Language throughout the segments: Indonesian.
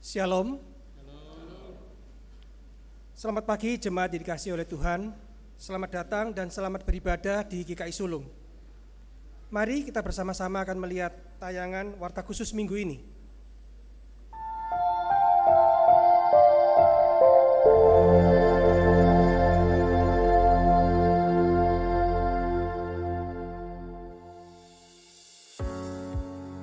Shalom. Selamat pagi jemaat dikasihi oleh Tuhan. Selamat datang dan selamat beribadah di GKI Sulung. Mari kita bersama-sama akan melihat tayangan Warta Khusus minggu ini.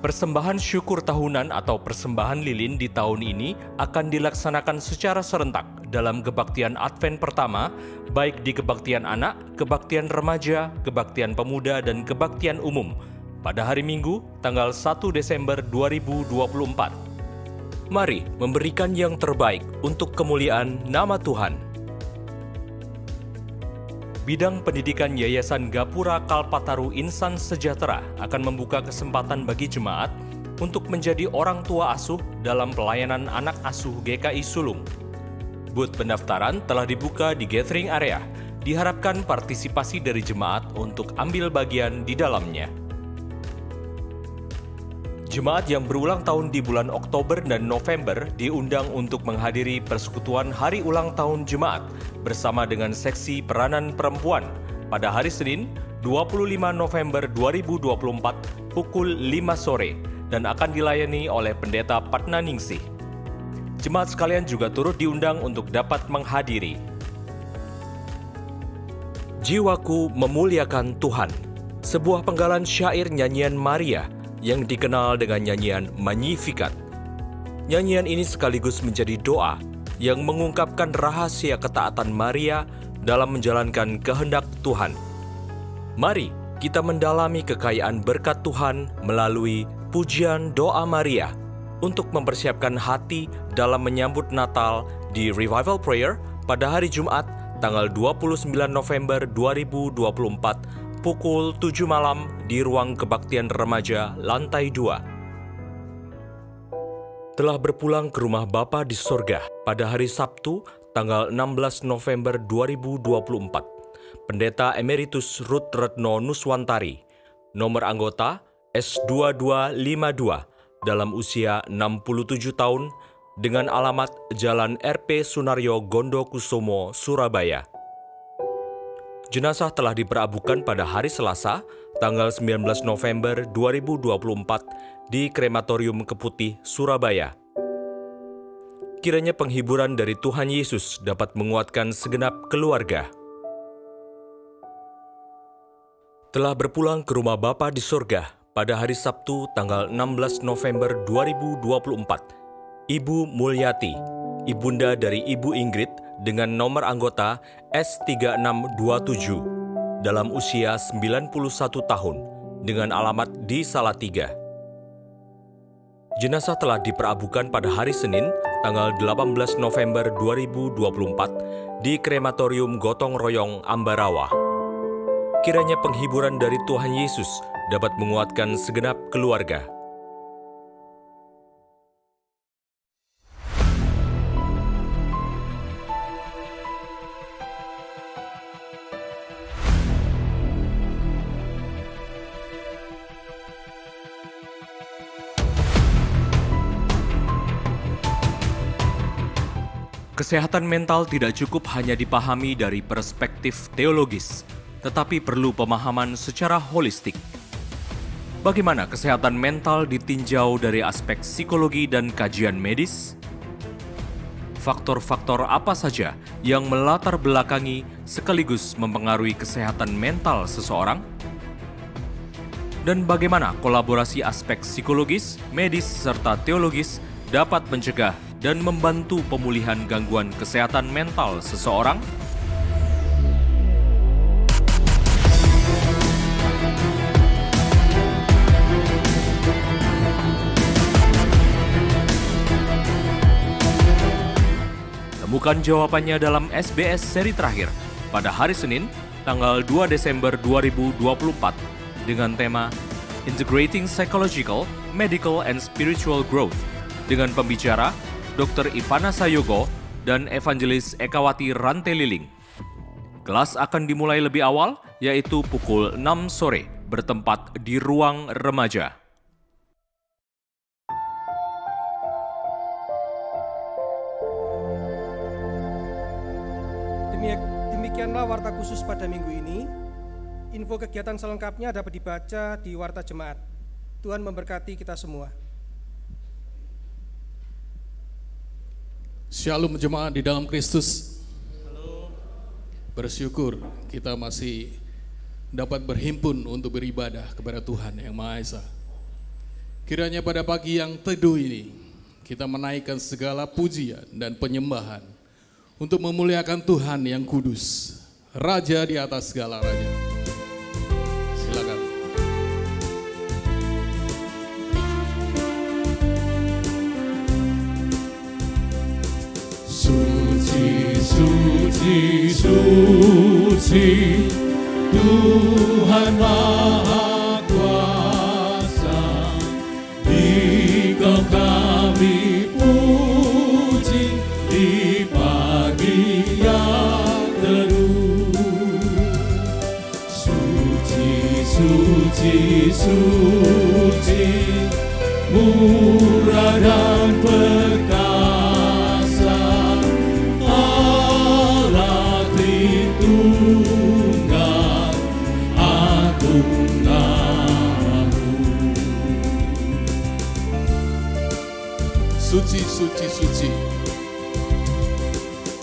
Persembahan syukur tahunan atau persembahan lilin di tahun ini akan dilaksanakan secara serentak dalam kebaktian Advent pertama, baik di kebaktian anak, kebaktian remaja, kebaktian pemuda, dan kebaktian umum pada hari Minggu, tanggal 1 Desember 2024. Mari memberikan yang terbaik untuk kemuliaan nama Tuhan. Bidang Pendidikan Yayasan Gapura Kalpataru Insan Sejahtera akan membuka kesempatan bagi jemaat untuk menjadi orang tua asuh dalam pelayanan anak asuh GKI Sulung. Booth pendaftaran telah dibuka di gathering area. Diharapkan partisipasi dari jemaat untuk ambil bagian di dalamnya. Jemaat yang berulang tahun di bulan Oktober dan November diundang untuk menghadiri persekutuan Hari Ulang Tahun Jemaat bersama dengan seksi peranan perempuan pada hari Senin 25 November 2024 pukul 5 sore dan akan dilayani oleh Pendeta Patna Ningsih. Jemaat sekalian juga turut diundang untuk dapat menghadiri. Jiwaku memuliakan Tuhan, sebuah penggalan syair nyanyian Maria yang dikenal dengan nyanyian Magnificat. Nyanyian ini sekaligus menjadi doa yang mengungkapkan rahasia ketaatan Maria dalam menjalankan kehendak Tuhan. Mari kita mendalami kekayaan berkat Tuhan melalui pujian doa Maria untuk mempersiapkan hati dalam menyambut Natal di Revival Prayer pada hari Jumat tanggal 29 November 2024 pukul 7 malam di ruang kebaktian remaja lantai 2. Telah berpulang ke rumah Bapa di sorga pada hari Sabtu tanggal 16 November 2024. Pendeta Emeritus Ruth Retno Nuswantari, nomor anggota S2252 dalam usia 67 tahun dengan alamat Jalan RP Sunaryo Gondokusumo, Surabaya. Jenazah telah diperabukan pada hari Selasa, tanggal 19 November 2024 di Krematorium Keputih, Surabaya. Kiranya penghiburan dari Tuhan Yesus dapat menguatkan segenap keluarga. Telah berpulang ke rumah Bapa di sorga pada hari Sabtu, tanggal 16 November 2024, Ibu Mulyati, ibunda dari Ibu Ingrid, dengan nomor anggota S3627 dalam usia 91 tahun dengan alamat di Salatiga. Jenazah telah diperabukan pada hari Senin tanggal 18 November 2024 di Krematorium Gotong Royong Ambarawa. Kiranya penghiburan dari Tuhan Yesus dapat menguatkan segenap keluarga. Kesehatan mental tidak cukup hanya dipahami dari perspektif teologis, tetapi perlu pemahaman secara holistik. Bagaimana kesehatan mental ditinjau dari aspek psikologi dan kajian medis? Faktor-faktor apa saja yang melatar belakangi sekaligus mempengaruhi kesehatan mental seseorang? Dan bagaimana kolaborasi aspek psikologis, medis, serta teologis dapat mencegah dan membantu pemulihan gangguan kesehatan mental seseorang? Temukan jawabannya dalam SBS seri terakhir pada hari Senin, tanggal 2 Desember 2024 dengan tema Integrating Psychological, Medical, and Spiritual Growth dengan pembicara Dr. Ivana Sayogo dan Evangelis Ekawati Ranteliling. Kelas akan dimulai lebih awal, yaitu pukul 6 sore, bertempat di ruang remaja. Demikianlah warta khusus pada minggu ini. Info kegiatan selengkapnya dapat dibaca di Warta Jemaat. Tuhan memberkati kita semua. Shalom jemaat di dalam Kristus. Bersyukur kita masih dapat berhimpun untuk beribadah kepada Tuhan yang Maha Esa. Kiranya pada pagi yang teduh ini kita menaikkan segala pujian dan penyembahan untuk memuliakan Tuhan yang kudus, Raja di atas segala raja. Silakan. Suci, suci, suci, Tuhan Maha Kuasa, Engkau kami puji di pagi yang teduh. Suci, suci, suci, murah dan perkasa, Allah Tritunggal, agung namamu. Suci, suci, suci.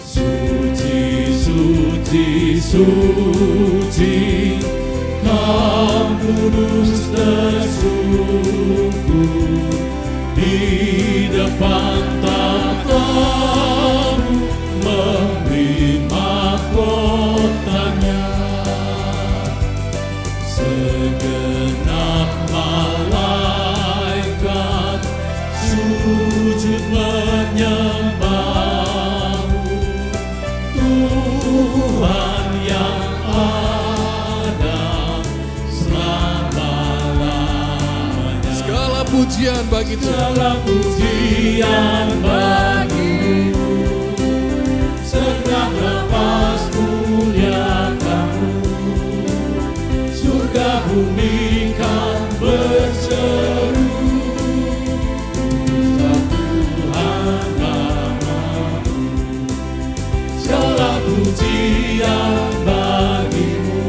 Suci, suci, suci, Kau kudus tersungkur di depan tahta-Mu, memberi mahkotanya. Segenap malaikat sujud menyembah-Mu, Tuhan yang ada selama-lamanya. Segala pujian bagi Tuhan. Segala pujian bagi-Mu, segenap nafas muliakan-Mu, surga bumi kan berseru, Tuhan namamu. Segala pujian bagi-Mu,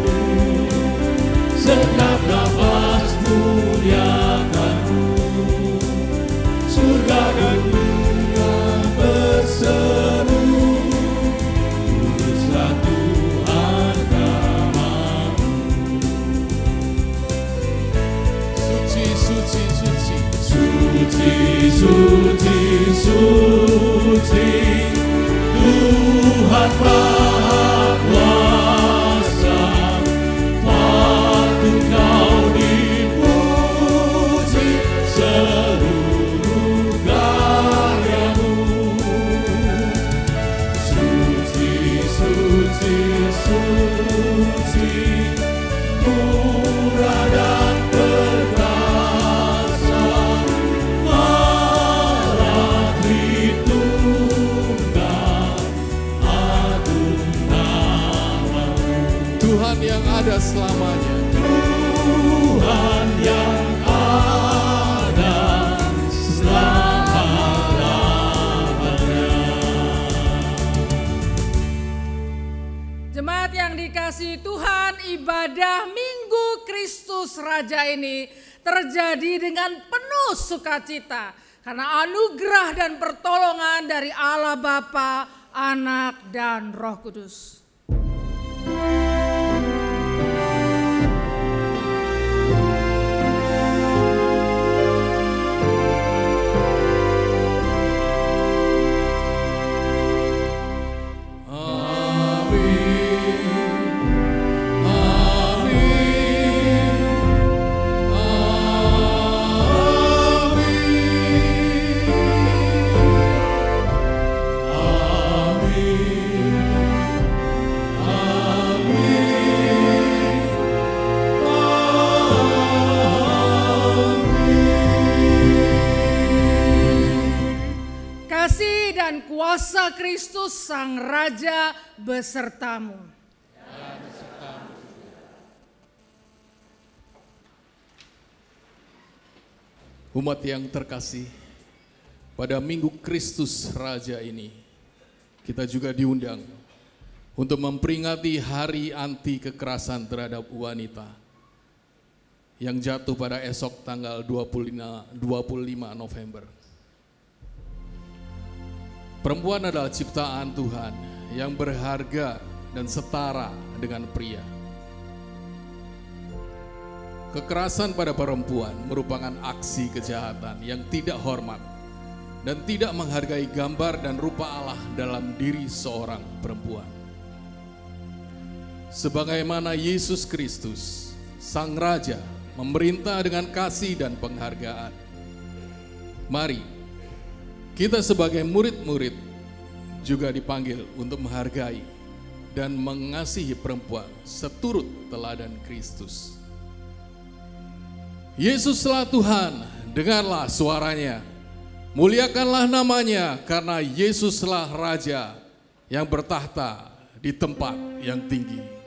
segenap nafas muliakan-Mu, surga dunia berseru, kuduslah Tuhan namamu. Suci, suci, suci. Suci, suci, suci, Tuhan Maha Kuasa, patut Kau dipuji seluruh karya-Mu. Suci, suci, suci, murah dan perkasa, Allah Tritunggal, agung namamu. Tuhan yang ada selamanya. Tuhan yang ada selama-lamanya. Jemaat yang dikasihi Tuhan, ibadah Minggu Kristus Raja ini terjadi dengan penuh sukacita karena anugerah dan pertolongan dari Allah Bapa, Anak, dan Roh Kudus. Kuasa Kristus Sang Raja besertamu. Umat yang terkasih, pada Minggu Kristus Raja ini kita juga diundang untuk memperingati hari anti kekerasan terhadap wanita yang jatuh pada esok tanggal 25 November. Perempuan adalah ciptaan Tuhan yang berharga dan setara dengan pria. Kekerasan pada perempuan merupakan aksi kejahatan yang tidak hormat dan tidak menghargai gambar dan rupa Allah dalam diri seorang perempuan. Sebagaimana Yesus Kristus, Sang Raja, memerintah dengan kasih dan penghargaan. Mari, kita sebagai murid-murid juga dipanggil untuk menghargai dan mengasihi perempuan seturut teladan Kristus. Yesuslah Tuhan, dengarlah suaranya. Muliakanlah namanya karena Yesuslah Raja yang bertahta di tempat yang tinggi.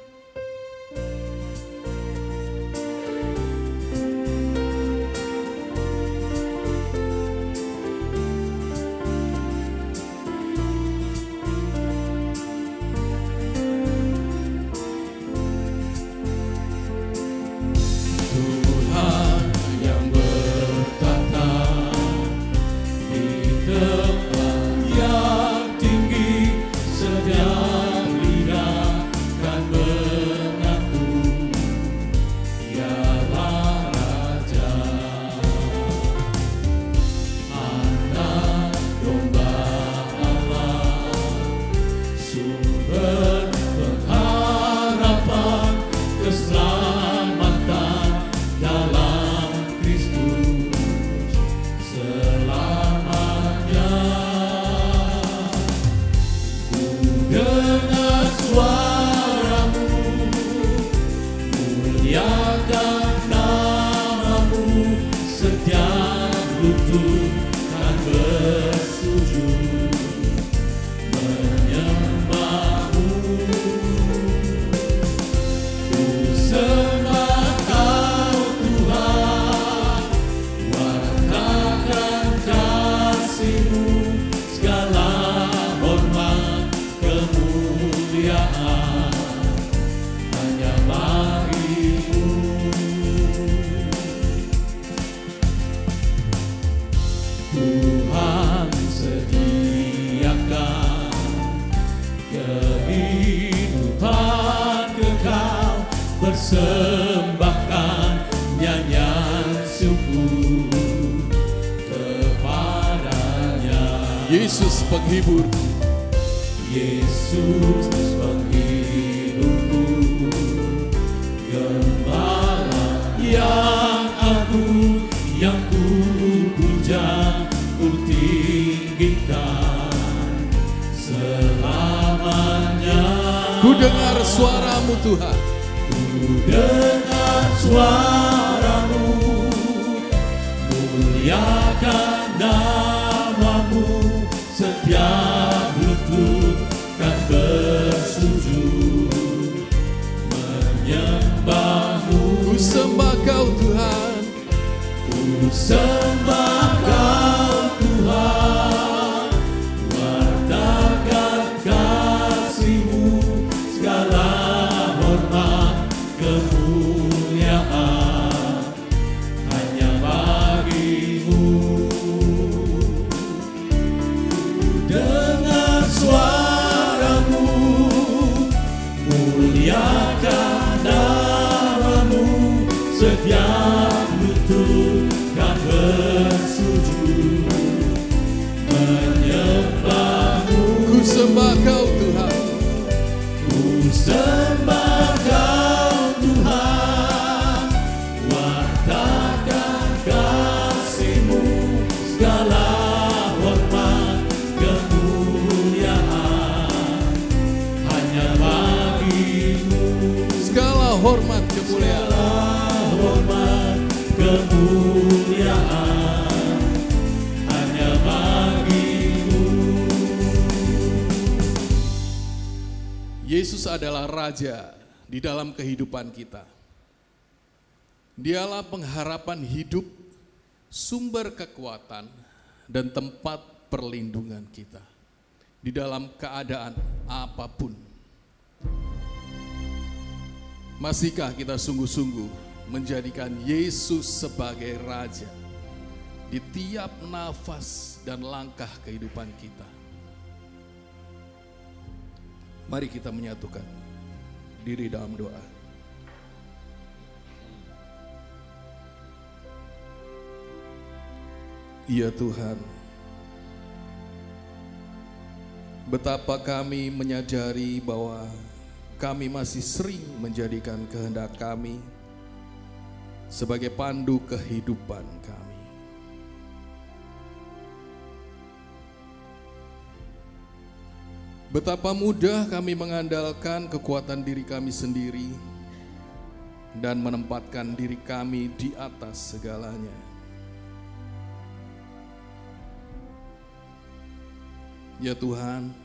Persembahkan nyanyian syukur kepadanya. Yesus penghibur, Yesus penghiburku, Gembala yang agung, yang ku puja, ku tinggikan selamanya. ku dengar suaramu Tuhan. Dengar suaramu, muliakan namamu, setiap lutut kan bersujud menyembahmu. Ku sembah Kau Tuhan, ku sembah Kau Tuhan, wartakan kasih-Mu, segala hormat kemuliaan hanya bagi-Mu. Dengar suaramu, muliakan namamu, setiap lutut kan bersujud menyembahmu. ku sembah Kau Tuhan, Ku sembah Kau Tuhan, wartakan kasih-Mu, segala hormat kemuliaan hanya bagi-Mu. segala hormat kemuliaan. Segala hormat kemuliaan hanya bagi-Mu. Yesus adalah Raja di dalam kehidupan kita. Dialah pengharapan hidup, sumber kekuatan, dan tempat perlindungan kita di dalam keadaan apapun. Masihkah kita sungguh-sungguh menjadikan Yesus sebagai Raja di tiap nafas dan langkah kehidupan kita? Mari kita menyatukan diri dalam doa. Ya Tuhan, betapa kami menyadari bahwa kami masih sering menjadikan kehendak kami sebagai pandu kehidupan kami. Betapa mudah kami mengandalkan kekuatan diri kami sendiri dan menempatkan diri kami di atas segalanya. Ya Tuhan,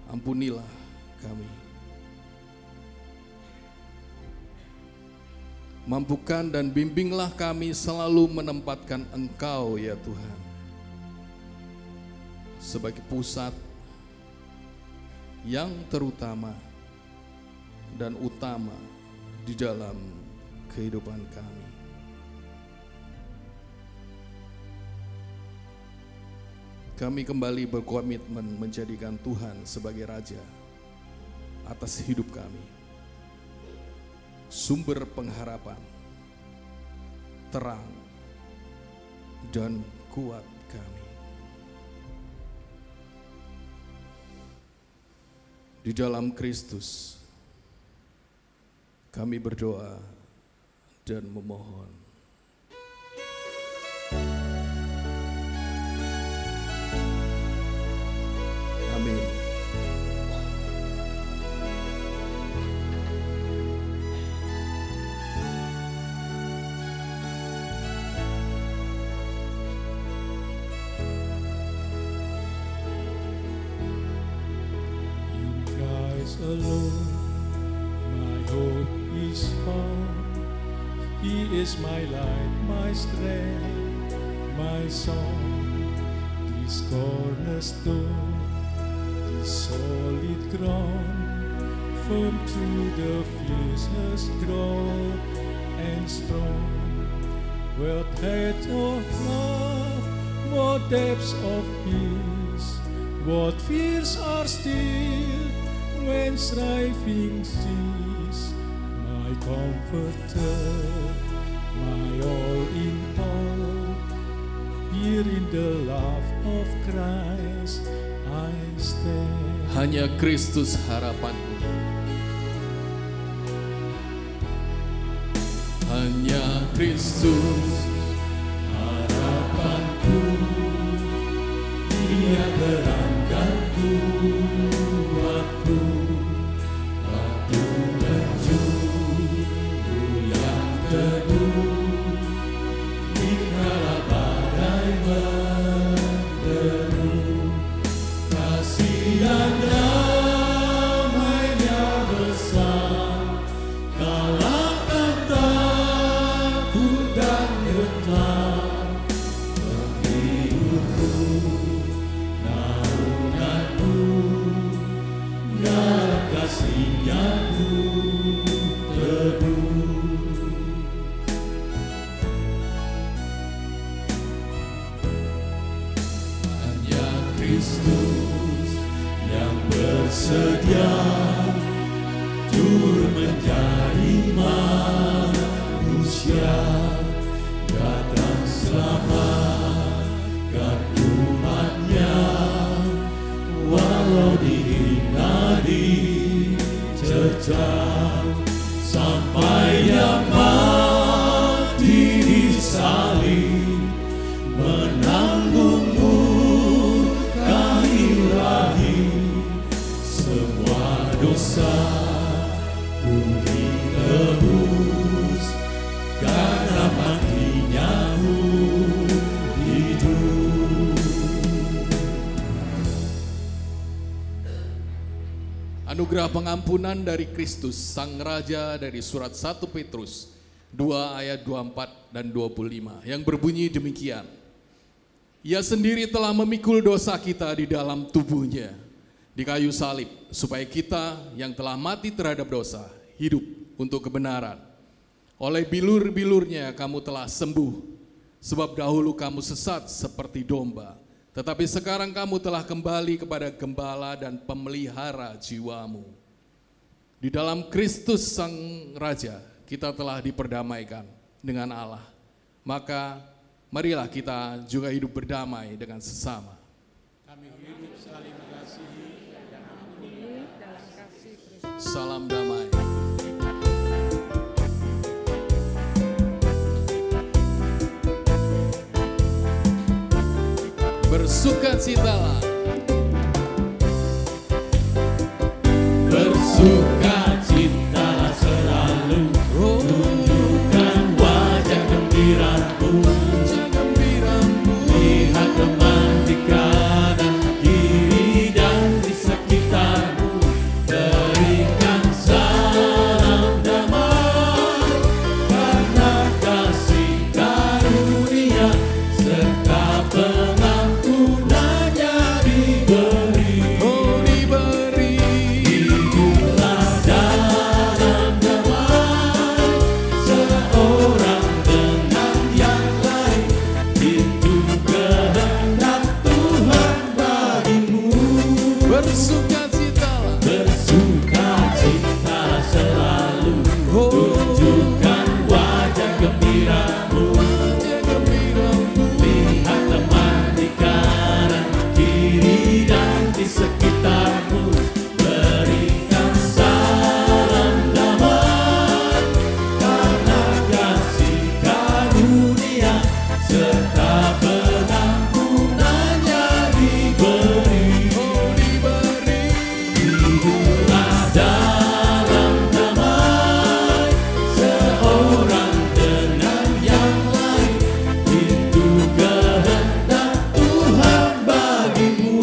ampunilah kami. Mampukan dan bimbinglah kami selalu menempatkan Engkau ya Tuhan sebagai pusat yang terutama dan utama di dalam kehidupan kami. Kami kembali berkomitmen menjadikan Tuhan sebagai Raja atas hidup kami, sumber pengharapan, terang, dan kuat kami. Di dalam Kristus, kami berdoa dan memohon. Amin. Alone, my hope is found. He is my light, my strength, my song. This cornerstone, this solid ground, firm to the fiercest drought and strong. Where height of love, what depths of peace, what fears are still when striving cease. My comforter, my all in all, here in the love of Christ I stand. Hanya Kristus harapanku, hanya Kristus harapanku, Dia terang dan kuatku, batu penjuru yang teduh, dikala badai menderu, kasih dan damai-Nya besar, kalahkan takut dan getar, menghidupku, naunganku, dalam kasih-Nya ku teduh. Hanya Kristus yang bersedia turun menjadi manusia, datang selamatkan umat-Nya, walau dihina, dicercah, sampai Dia mati di salib, menanggung murka ilahi, semua dosa ku ditebus, karena mati-Nya ku hidup. anugerah pengampunan dari Kristus, Sang Raja, dari surat 1 Petrus 2 ayat 24 dan 25 yang berbunyi demikian. Ia sendiri telah memikul dosa kita di dalam tubuh-Nya di kayu salib, supaya kita yang telah mati terhadap dosa hidup untuk kebenaran. Oleh bilur-bilurnya kamu telah sembuh, sebab dahulu kamu sesat seperti domba, tetapi sekarang kamu telah kembali kepada gembala dan pemelihara jiwamu. Di dalam Kristus Sang Raja, kita telah diperdamaikan dengan Allah. Maka marilah kita juga hidup berdamai dengan sesama. Kami hidup saling mengasihi dan Ampuni dalam kasih Kristus. Salam damai. Bersukacitalah. bersukacitalah selalu, tunjukkan wajah gembiramu, lihat teman di kanan kiri dan di sekitarmu, berikan salam damai, karena kasih karunia serta pengampunannya diberi. Hiduplah dalam damai, seorang dengan yang lain, itu kehendak Tuhan bagimu. Bersukacitalah. Bersukacitalah selalu, tunjukkan wajah gembiramu, lihat teman di kanan kiri dan di sekitarmu, berikan salam damai, karena kasih karunia serta pengampunannya diberi. Hiduplah dalam damai, seorang dengan yang lain, itu kehendak Tuhan bagimu.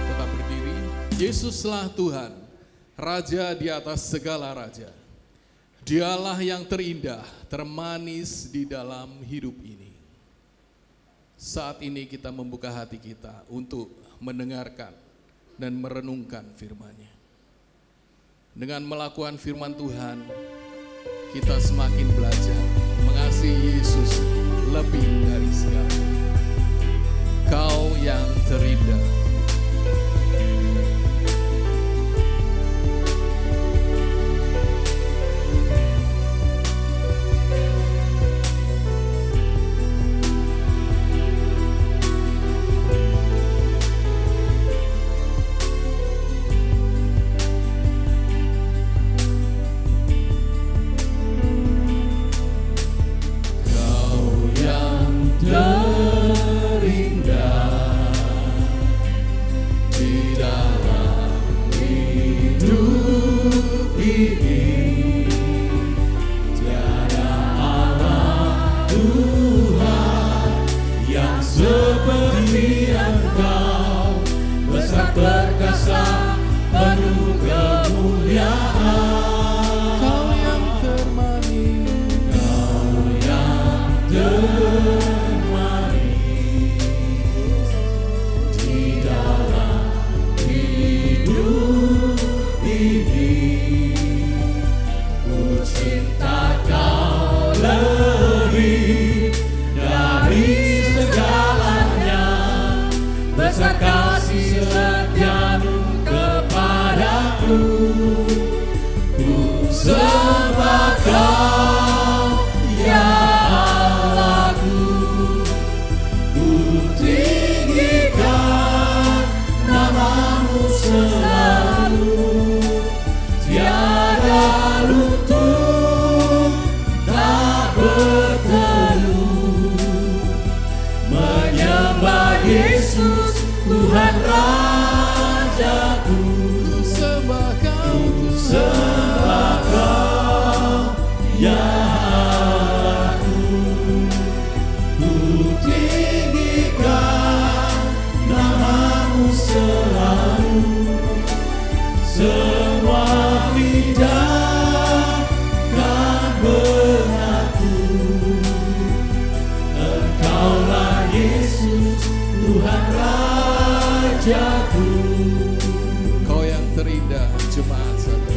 Tetap berdiri. Yesuslah Tuhan, Raja di atas segala raja. Dialah yang terindah, termanis di dalam hidup ini. Saat ini kita membuka hati kita untuk mendengarkan dan merenungkan firman-Nya. Dengan melakukan firman Tuhan, kita semakin belajar mengasihi Yesus lebih dari segalanya. Kau yang terindah. Kau yang terindah di dalam hidup ini, tiada Allah Tuhan yang seperti Engkau, besar perkasa penuh kemuliaan. Kau yang termanis. Kau yang termanis di dalam hidup ini, ku cinta Kau lebih dari segalanya, besar kasih setiamu kepadaku. Ku sembah Kau, ya Allahku, ku tinggikan nama-Mu selalu, tiada lutut tak berteduh, menyembah Yesus Tuhan Rajaku. Ku sembah Kau, Sembah Kau, ya Allahku, ku tinggikan nama-Mu selalu, semua lidah kan mengaku, Engkaulah Yesus Tuhan Rajaku. Kau yang terindah. jemaat satu.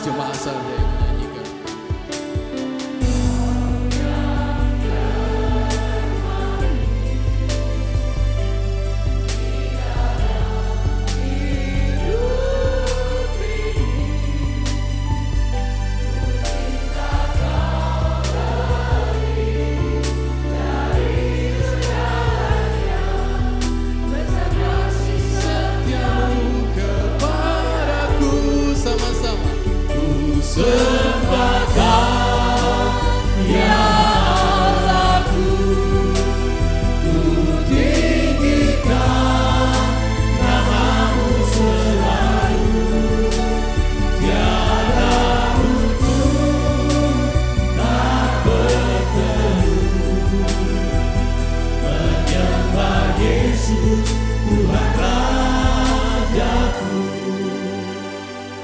Jemaat saya yang menyanyikan. Sembah Kau, ya Allahku, ku tinggikan nama-Mu selalu, tiada ujung tak berteru, menyembah Yesus Tuhan Rajaku,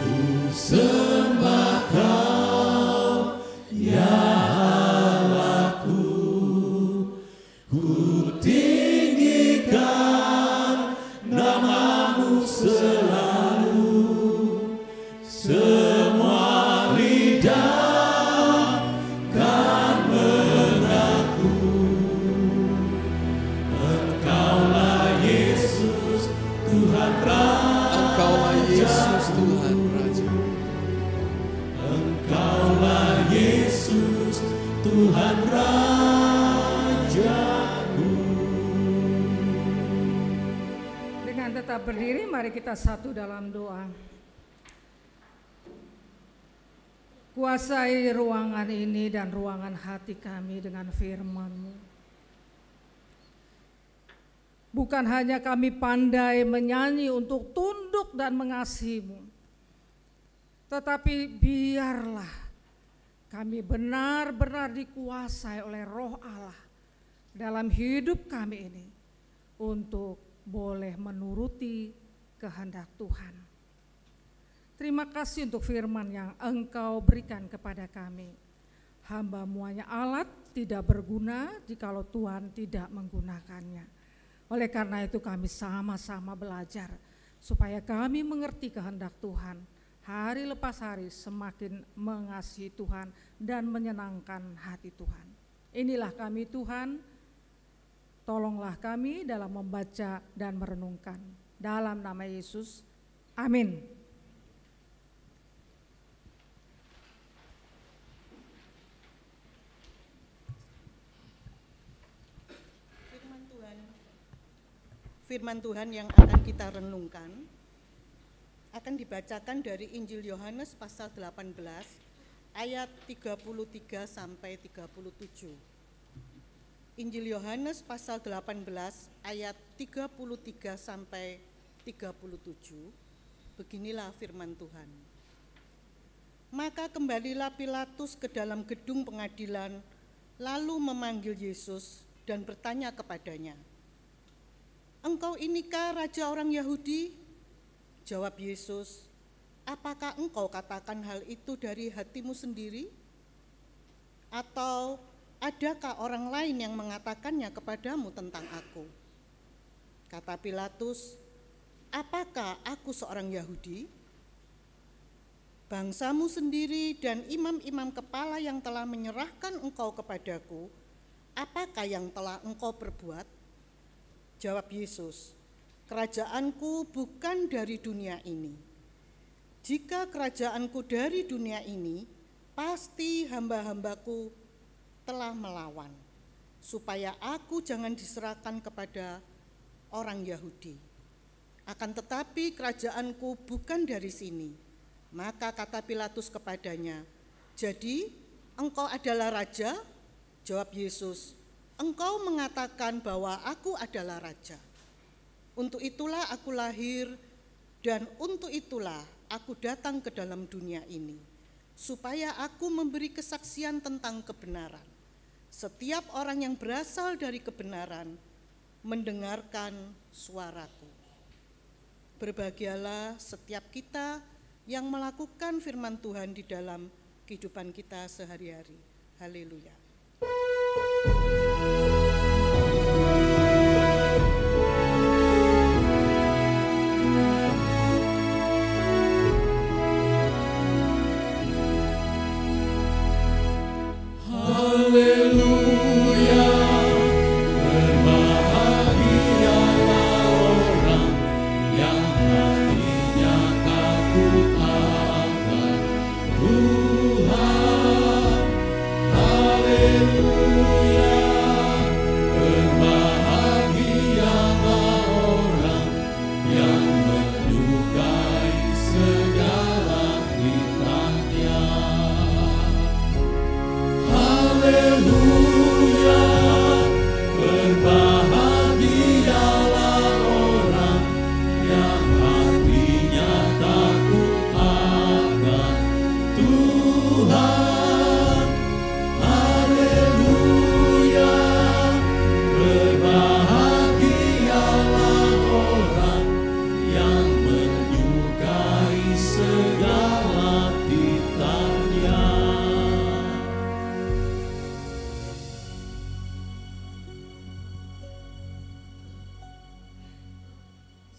ku sembah Kau, ya Allahku, ku tinggikan nama-Mu selalu, semua lidah kan mengaku, Engkaulah Yesus Tuhan Raja. Engkaulah Yesus Tuhan Raja. Engkaulah Yesus Tuhan Rajaku. Dengan tetap berdiri, mari kita satu dalam doa. Kuasai ruangan ini dan ruangan hati kami dengan firman-Mu. Bukan hanya kami pandai menyanyi untuk tunduk dan mengasihi-Mu, tetapi biarlah kami benar-benar dikuasai oleh Roh Allah dalam hidup kami ini untuk boleh menuruti kehendak Tuhan. Terima kasih untuk firman yang Engkau berikan kepada kami. Hamba-Mu hanya alat tidak berguna jikalau Tuhan tidak menggunakannya. Oleh karena itu kami sama-sama belajar supaya kami mengerti kehendak Tuhan. Hari lepas hari semakin mengasihi Tuhan dan menyenangkan hati Tuhan. Inilah kami Tuhan, tolonglah kami dalam membaca dan merenungkan. Dalam nama Yesus, amin. Firman Tuhan yang akan kita renungkan akan dibacakan dari Injil Yohanes pasal 18 ayat 33 sampai 37. Injil Yohanes pasal 18 ayat 33 sampai 37. Beginilah firman Tuhan. Maka kembalilah Pilatus ke dalam gedung pengadilan, lalu memanggil Yesus dan bertanya kepadanya, "Engkau inikah raja orang Yahudi?" Jawab Yesus, "Apakah engkau katakan hal itu dari hatimu sendiri? Atau adakah orang lain yang mengatakannya kepadamu tentang aku?" Kata Pilatus, "Apakah aku seorang Yahudi? Bangsamu sendiri dan imam-imam kepala yang telah menyerahkan engkau kepadaku, apakah yang telah engkau perbuat?" Jawab Yesus, "Kerajaanku bukan dari dunia ini. Jika kerajaanku dari dunia ini, pasti hamba-hambaku telah melawan, supaya aku jangan diserahkan kepada orang Yahudi. Akan tetapi kerajaanku bukan dari sini." Maka kata Pilatus kepadanya, "Jadi engkau adalah raja?" Jawab Yesus, "Engkau mengatakan bahwa aku adalah raja. Untuk itulah aku lahir Dan untuk itulah aku datang ke dalam dunia ini, supaya aku memberi kesaksian tentang kebenaran. Setiap orang yang berasal dari kebenaran mendengarkan suaraku. Berbahagialah setiap kita yang melakukan firman Tuhan di dalam kehidupan kita sehari-hari. Haleluya. Haleluya, berbahagialah orang yang hatinya takut akan Tuhan. Haleluya, berbahagialah orang yang menyukai segala titahnya. Haleluya, berbahagialah orang yang hatinya takut akan Tuhan. Haleluya, berbahagialah orang yang menyukai segala titahnya.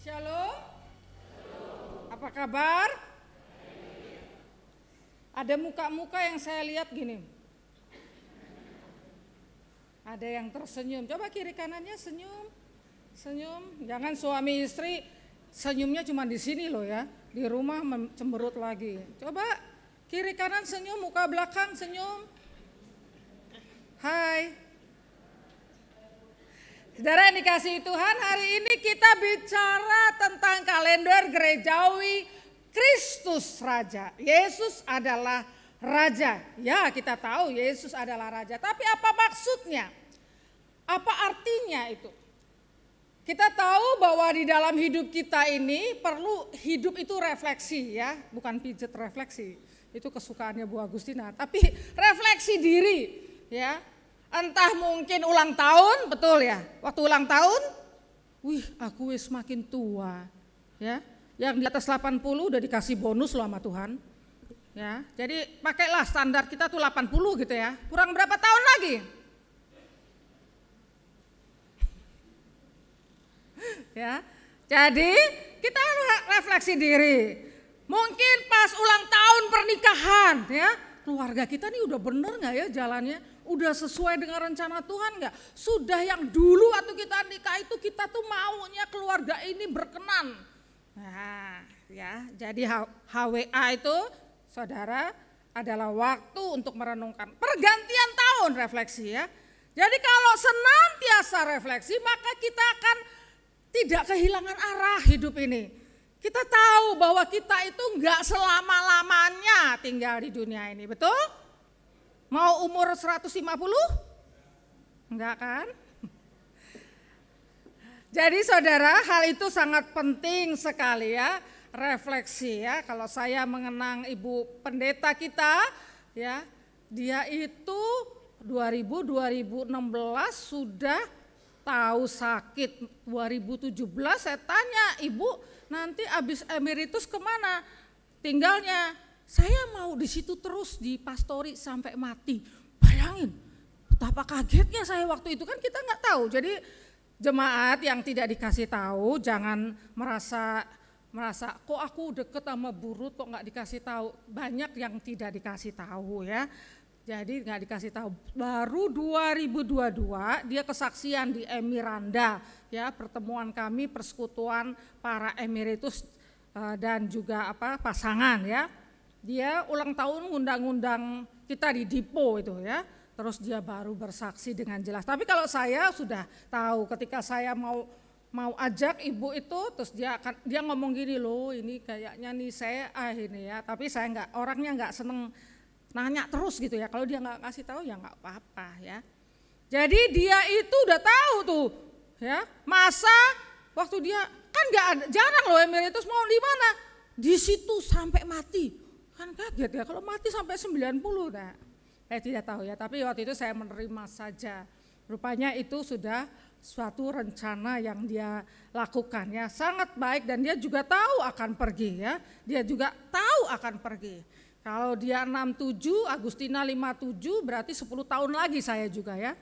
Shalom. Apa kabar? Ada muka-muka yang saya lihat gini. Ada yang tersenyum. Coba kiri kanannya senyum. Senyum. Jangan suami istri senyumnya cuma di sini loh ya. Di rumah cemberut lagi. Coba kiri kanan senyum, muka belakang senyum. Hai. Saudara yang dikasihi Tuhan, hari ini kita bicara tentang kalender gerejawi Kristus Raja. Yesus adalah Raja. Ya, kita tahu Yesus adalah Raja. Tapi apa maksudnya? Apa artinya itu? Kita tahu bahwa di dalam hidup kita ini perlu hidup itu refleksi ya. Bukan pijet refleksi, itu kesukaannya Bu Agustina. Tapi refleksi diri ya. Entah mungkin ulang tahun, betul ya. Waktu ulang tahun, wih aku wis makin tua. Ya, yang di atas 80 udah dikasih bonus loh sama Tuhan. Ya, jadi pakailah standar kita tuh 80 gitu ya. Kurang berapa tahun lagi? Ya. Jadi kita refleksi diri. Mungkin pas ulang tahun pernikahan ya, keluarga kita nih udah bener nggak ya jalannya? Udah sesuai dengan rencana Tuhan nggak? Sudah yang dulu waktu kita nikah itu kita tuh maunya keluarga ini berkenan. Nah, ya, jadi HWA itu, saudara, adalah waktu untuk merenungkan pergantian tahun refleksi ya. Jadi kalau senantiasa refleksi maka kita akan tidak kehilangan arah hidup ini. Kita tahu bahwa kita itu nggak selama-lamanya tinggal di dunia ini, betul? Mau umur 150? Enggak kan? Jadi saudara, hal itu sangat penting sekali ya, refleksi ya. Kalau saya mengenang Ibu Pendeta kita ya, dia itu 2016 sudah tahu sakit. 2017 saya tanya, Ibu nanti habis emeritus kemana tinggalnya? Saya mau di situ terus di pastori sampai mati. Bayangin, betapa kagetnya saya waktu itu, kan kita nggak tahu. Jadi jemaat yang tidak dikasih tahu jangan merasa kok aku deket sama Bu Ruth kok nggak dikasih tahu. Banyak yang tidak dikasih tahu ya. Jadi nggak dikasih tahu. Baru 2022 dia kesaksian di Emiranda ya, pertemuan kami persekutuan para emeritus dan juga pasangan ya. Dia ulang tahun ngundang-ngundang kita di Dipo itu ya. Terus dia baru bersaksi dengan jelas. Tapi kalau saya sudah tahu ketika saya mau ajak ibu itu, terus dia ngomong gini loh, ini kayaknya nih saya ini ya. Tapi saya orangnya nggak seneng nanya terus gitu ya. Kalau dia nggak kasih tahu ya nggak apa-apa ya. Jadi dia itu udah tahu tuh ya, masa waktu dia Kan nggak ada, jarang loh emeritus mau di mana? Di situ sampai mati. Kan kaget ya kalau mati sampai 90. Nah, saya tidak tahu ya, tapi waktu itu saya menerima saja. Rupanya itu sudah suatu rencana yang dia lakukan ya, sangat baik, dan dia juga tahu akan pergi ya. Dia juga tahu akan pergi. Kalau dia 67, Agustina 57, berarti 10 tahun lagi saya juga ya.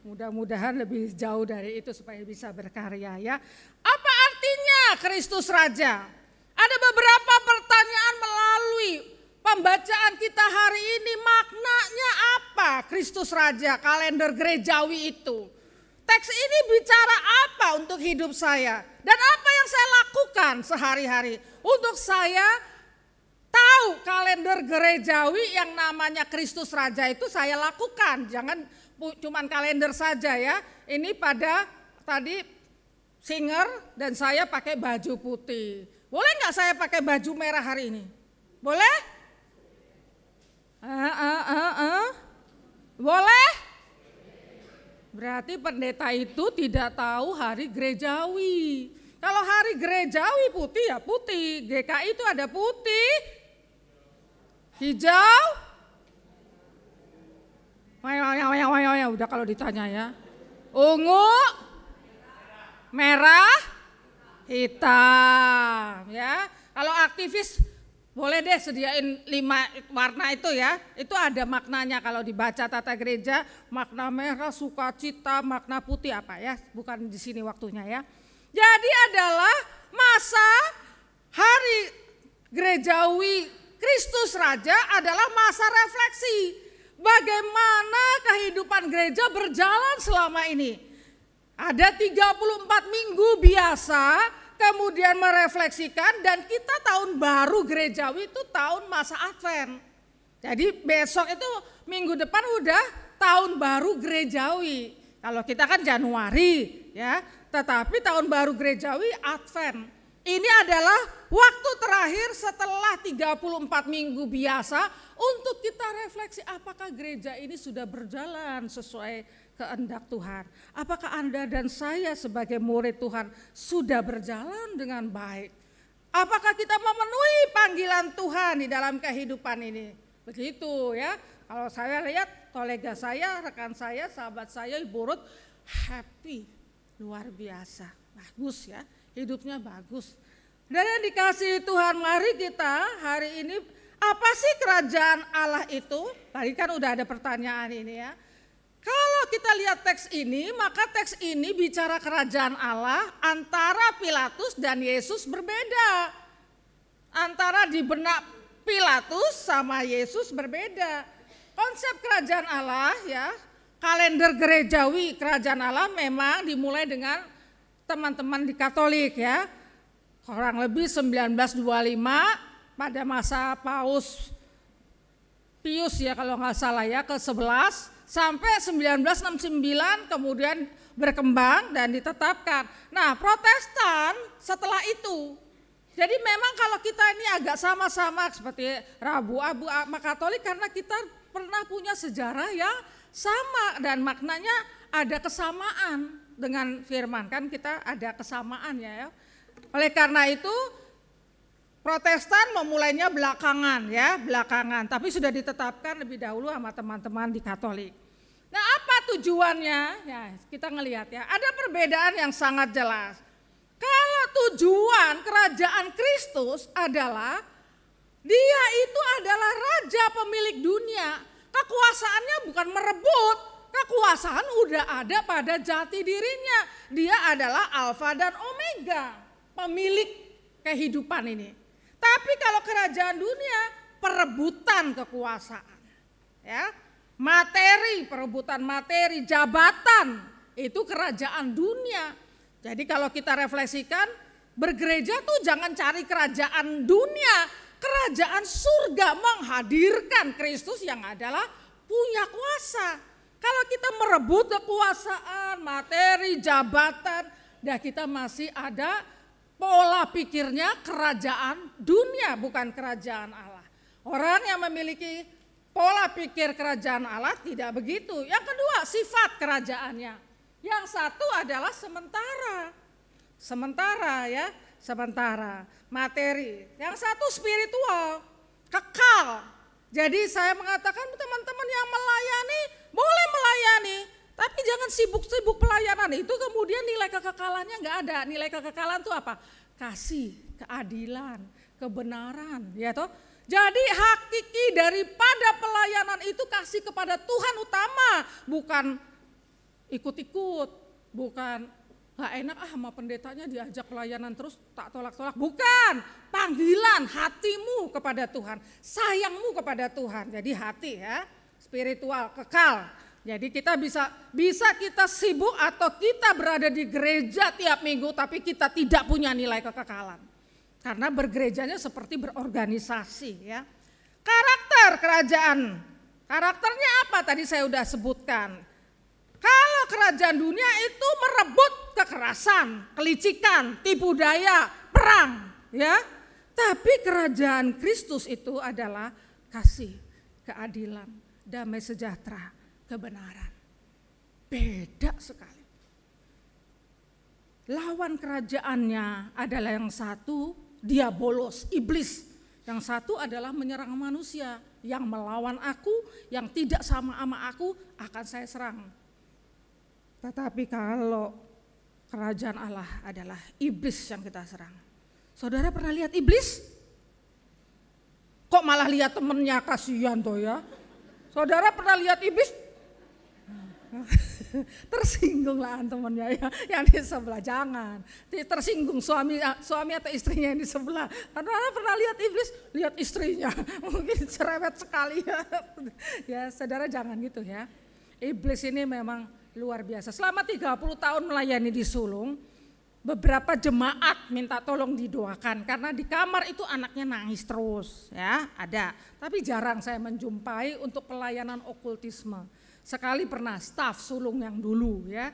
Mudah-mudahan lebih jauh dari itu supaya bisa berkarya ya. Apa artinya Kristus Raja? Ada beberapa pertanyaan melalui pembacaan kita hari ini. Maknanya apa Kristus Raja, kalender gerejawi itu? Teks ini bicara apa untuk hidup saya? Dan apa yang saya lakukan sehari-hari? Untuk saya tahu kalender gerejawi yang namanya Kristus Raja itu saya lakukan. Jangan cuman kalender saja ya. Ini pada tadi singer dan saya pakai baju putih. Boleh nggak saya pakai baju merah hari ini? Boleh? Boleh? Berarti pendeta itu tidak tahu hari gerejawi. Kalau hari gerejawi putih ya putih. GKI itu ada putih, hijau, udah kalau ditanya ya. Ungu, merah, hitam ya. Kalau aktivis boleh deh sediain 5 warna itu ya. Itu ada maknanya kalau dibaca tata gereja, makna merah sukacita, makna putih apa ya? Bukan di sini waktunya ya. Jadi adalah masa hari gerejawi Kristus Raja adalah masa refleksi. Bagaimana kehidupan gereja berjalan selama ini. Ada 34 minggu biasa, kemudian merefleksikan, dan kita tahun baru gerejawi itu tahun masa Advent. Jadi besok itu minggu depan udah tahun baru gerejawi. Kalau kita kan Januari ya, tetapi tahun baru gerejawi Advent. Ini adalah waktu terakhir setelah 34 minggu biasa untuk kita refleksi apakah gereja ini sudah berjalan sesuai kehendak Tuhan. Apakah Anda dan saya sebagai murid Tuhan sudah berjalan dengan baik. Apakah kita memenuhi panggilan Tuhan di dalam kehidupan ini. Begitu ya. Kalau saya lihat kolega saya, rekan saya, sahabat saya, Ibu Ruth happy, luar biasa, bagus ya. Hidupnya bagus. Dan yang dikasihi Tuhan, mari kita hari ini, apa sih kerajaan Allah itu? Tadi kan udah ada pertanyaan ini ya. Kalau kita lihat teks ini, maka teks ini bicara kerajaan Allah antara Pilatus dan Yesus berbeda. Antara di benak Pilatus sama Yesus berbeda. Konsep kerajaan Allah ya, kalender gerejawi kerajaan Allah memang dimulai dengan teman-teman di Katolik ya, kurang lebih 1925 pada masa Paus Pius ya kalau nggak salah ya, ke-11 sampai 1969 kemudian berkembang dan ditetapkan. Nah Protestan setelah itu, jadi memang kalau kita ini agak sama-sama seperti Rabu Abu sama Katolik karena kita pernah punya sejarah yang sama dan maknanya ada kesamaan. Dengan firman kan kita ada kesamaan ya. Oleh karena itu Protestan memulainya belakangan ya, belakangan. Tapi sudah ditetapkan lebih dahulu sama teman-teman di Katolik. Nah apa tujuannya? Ya kita ngelihat ya, ada perbedaan yang sangat jelas. Kalau tujuan kerajaan Kristus adalah dia itu adalah raja pemilik dunia. Kekuasaannya bukan merebut. Kekuasaan udah ada pada jati dirinya. Dia adalah Alfa dan Omega, pemilik kehidupan ini. Tapi kalau kerajaan dunia, perebutan kekuasaan. Ya, materi, perebutan materi, jabatan, itu kerajaan dunia. Jadi kalau kita refleksikan, bergereja tuh jangan cari kerajaan dunia. Kerajaan surga menghadirkan Kristus yang adalah punya kuasa. Kalau kita merebut kekuasaan, materi, jabatan, dan kita masih ada pola pikirnya kerajaan dunia bukan kerajaan Allah. Orang yang memiliki pola pikir kerajaan Allah tidak begitu. Yang kedua, sifat kerajaannya. Yang satu adalah sementara. Sementara ya, sementara materi. Yang satu spiritual, kekal. Jadi saya mengatakan teman-teman yang melayani boleh melayani, tapi jangan sibuk-sibuk pelayanan itu kemudian nilai kekekalannya nggak ada. Nilai kekekalan itu apa? Kasih, keadilan, kebenaran, ya toh. Jadi hakiki daripada pelayanan itu kasih kepada Tuhan utama, bukan ikut-ikut, bukan gak enak sama pendetanya diajak pelayanan terus tak tolak-tolak, bukan. Panggilan hatimu kepada Tuhan, sayangmu kepada Tuhan. Jadi hati ya, spiritual, kekal. Jadi kita bisa kita sibuk atau kita berada di gereja tiap minggu tapi kita tidak punya nilai kekekalan. Karena bergerejanya seperti berorganisasi ya. Karakter kerajaan. Karakternya apa tadi saya sudah sebutkan. Kalau kerajaan dunia itu merebut kekerasan, kelicikan, tipu daya, perang ya. Tapi kerajaan Kristus itu adalah kasih, keadilan, damai sejahtera, kebenaran. Beda sekali. Lawan kerajaannya adalah yang satu diabolos, iblis. Yang satu adalah menyerang manusia. Yang melawan aku, yang tidak sama aku akan saya serang. Tetapi kalau kerajaan Allah adalah iblis yang kita serang. Saudara pernah lihat iblis? Kok malah lihat temennya, kasihan toh ya. Saudara pernah lihat iblis? Tersinggung lah temannya ya, yang di sebelah jangan. Tersinggung suami atau istrinya yang di sebelah. Karena pernah lihat iblis, lihat istrinya. Mungkin cerewet sekali ya. Ya saudara jangan gitu ya. Iblis ini memang luar biasa. Selama 30 tahun melayani di sulung, beberapa jemaat minta tolong didoakan karena di kamar itu anaknya nangis terus ya, ada. Tapi jarang saya menjumpai untuk pelayanan okultisme. Sekali pernah staf sulung yang dulu ya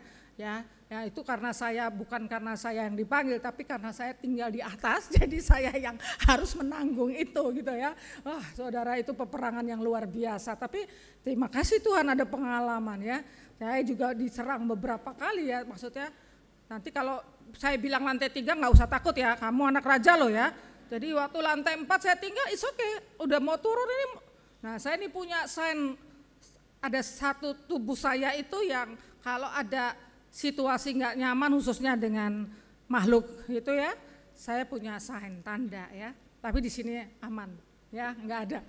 itu karena saya bukan karena saya yang dipanggil tapi karena saya tinggal di atas jadi saya yang harus menanggung itu gitu ya. Wah saudara itu peperangan yang luar biasa tapi terima kasih Tuhan ada pengalaman ya. Saya juga diserang beberapa kali ya, maksudnya nanti kalau saya bilang lantai 3 nggak usah takut ya, kamu anak raja loh ya. Jadi waktu lantai 4 saya tinggal, it's okay, udah mau turun ini. Nah saya ini punya sign, ada satu tubuh saya itu yang kalau ada situasi nggak nyaman khususnya dengan makhluk itu ya, saya punya sign, tanda ya. Tapi di sini aman ya, nggak ada.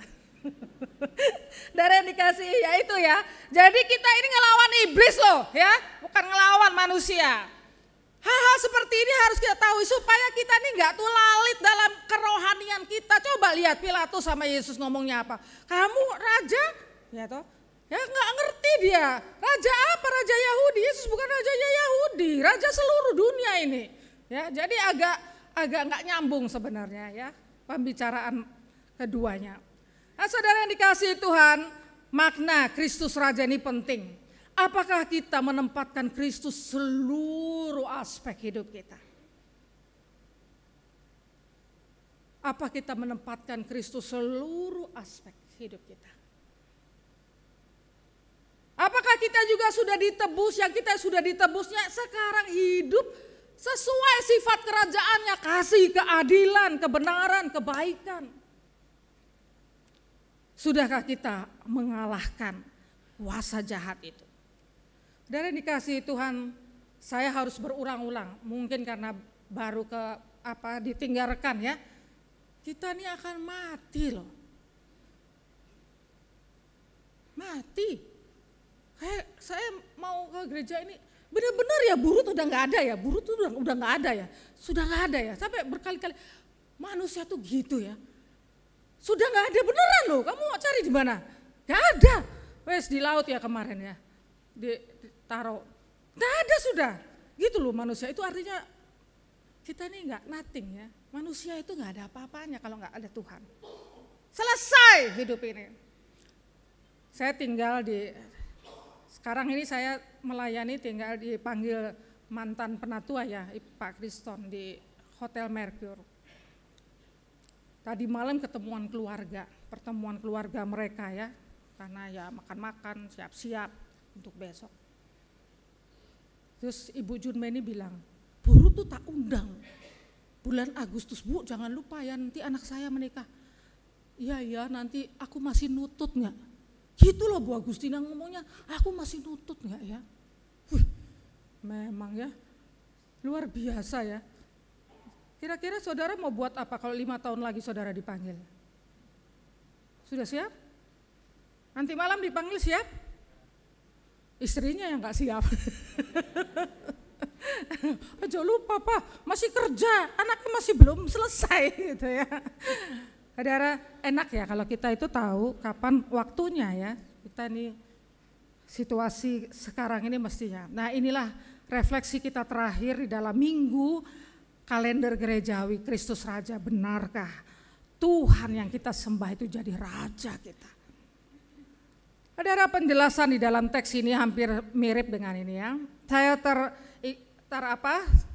Dari yang dikasih ya itu ya. Jadi kita ini ngelawan iblis loh ya, bukan ngelawan manusia. Hal-hal seperti ini harus kita tahu supaya kita ini nggak tulalit dalam kerohanian kita. Coba lihat Pilatus sama Yesus ngomongnya apa. Kamu raja? Ya toh. Ya nggak ngerti dia. Raja apa? Raja Yahudi. Yesus bukan rajanya Yahudi, raja seluruh dunia ini. Ya, jadi agak nggak nyambung sebenarnya ya pembicaraan keduanya. Nah, saudara yang dikasihi Tuhan, makna Kristus Raja ini penting. Apakah kita menempatkan Kristus seluruh aspek hidup kita? Apa kita menempatkan Kristus seluruh aspek hidup kita? Apakah kita juga sudah ditebus, yang kita sudah ditebusnya sekarang hidup sesuai sifat kerajaannya, kasih, keadilan, kebenaran, kebaikan. Sudahkah kita mengalahkan kuasa jahat itu? Dari dikasih Tuhan, saya harus berulang-ulang, mungkin karena baru ditinggal rekan ya. Kita ini akan mati loh. Mati. Saya mau ke gereja ini, benar-benar ya burut udah nggak ada ya, burut udah nggak ada ya, sudah nggak ada ya. Sampai berkali-kali manusia tuh gitu ya. Sudah nggak ada beneran loh, kamu mau cari di mana? Nggak ada. Wes di laut ya kemarin ya, ditaruh. Nggak ada sudah. Gitu loh manusia itu artinya kita ini nggak nothing ya. Manusia itu nggak ada apa-apanya kalau nggak ada Tuhan. Selesai hidup ini. Saya tinggal sekarang ini saya melayani tinggal dipanggil mantan penatua ya Pak Kriston di Hotel Mercure. Tadi malam pertemuan keluarga mereka ya, karena ya makan-makan, siap-siap untuk besok. Terus Ibu Junmeni bilang, Buru tuh tak undang. Bulan Agustus, Bu jangan lupa ya nanti anak saya menikah. Iya nanti aku masih nutut nggak? Gitu loh Bu Agustina ngomongnya, aku masih nutut nggak ya? Memang ya, luar biasa ya. Kira-kira saudara mau buat apa kalau 5 tahun lagi saudara dipanggil? Sudah siap? Nanti malam dipanggil siap? Istrinya yang gak siap. Jangan lupa Pak, masih kerja, anaknya masih belum selesai gitu ya. Saudara, enak ya kalau kita itu tahu kapan waktunya ya. Kita ini situasi sekarang ini mestinya. Nah inilah refleksi kita terakhir di dalam minggu kalender gerejawi Kristus Raja. Benarkah Tuhan yang kita sembah itu jadi Raja kita? Ada penjelasan di dalam teks ini hampir mirip dengan ini ya. Saya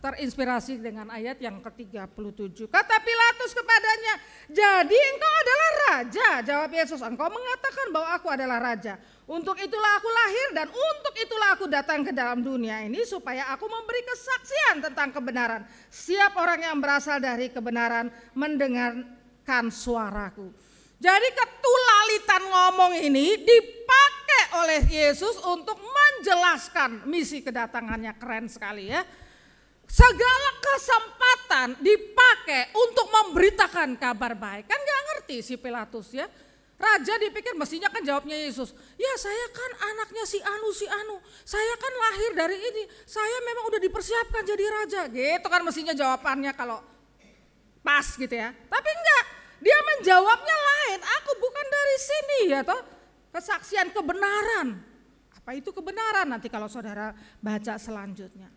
terinspirasi dengan ayat yang ke-37. Kata Pilatus kepadanya, jadi engkau adalah raja. Jawab Yesus, engkau mengatakan bahwa aku adalah raja. Untuk itulah aku lahir dan untuk itulah aku datang ke dalam dunia ini supaya aku memberi kesaksian tentang kebenaran. Setiap orang yang berasal dari kebenaran mendengarkan suaraku. Jadi ketulalitan ngomong ini dipakai oleh Yesus untuk menjelaskan misi kedatangannya. Keren sekali ya. Segala kesempatan dipakai untuk memberitakan kabar baik. Kan gak ngerti si Pilatus ya. Raja dipikir mestinya kan jawabnya Yesus. Ya saya kan anaknya si Anu. Saya kan lahir dari ini. Saya memang udah dipersiapkan jadi raja. Gitu kan mestinya jawabannya kalau pas gitu ya. Tapi enggak. Dia menjawabnya lain, aku bukan dari sini ya toh. Kesaksian kebenaran. Apa itu kebenaran? Nanti kalau saudara baca selanjutnya.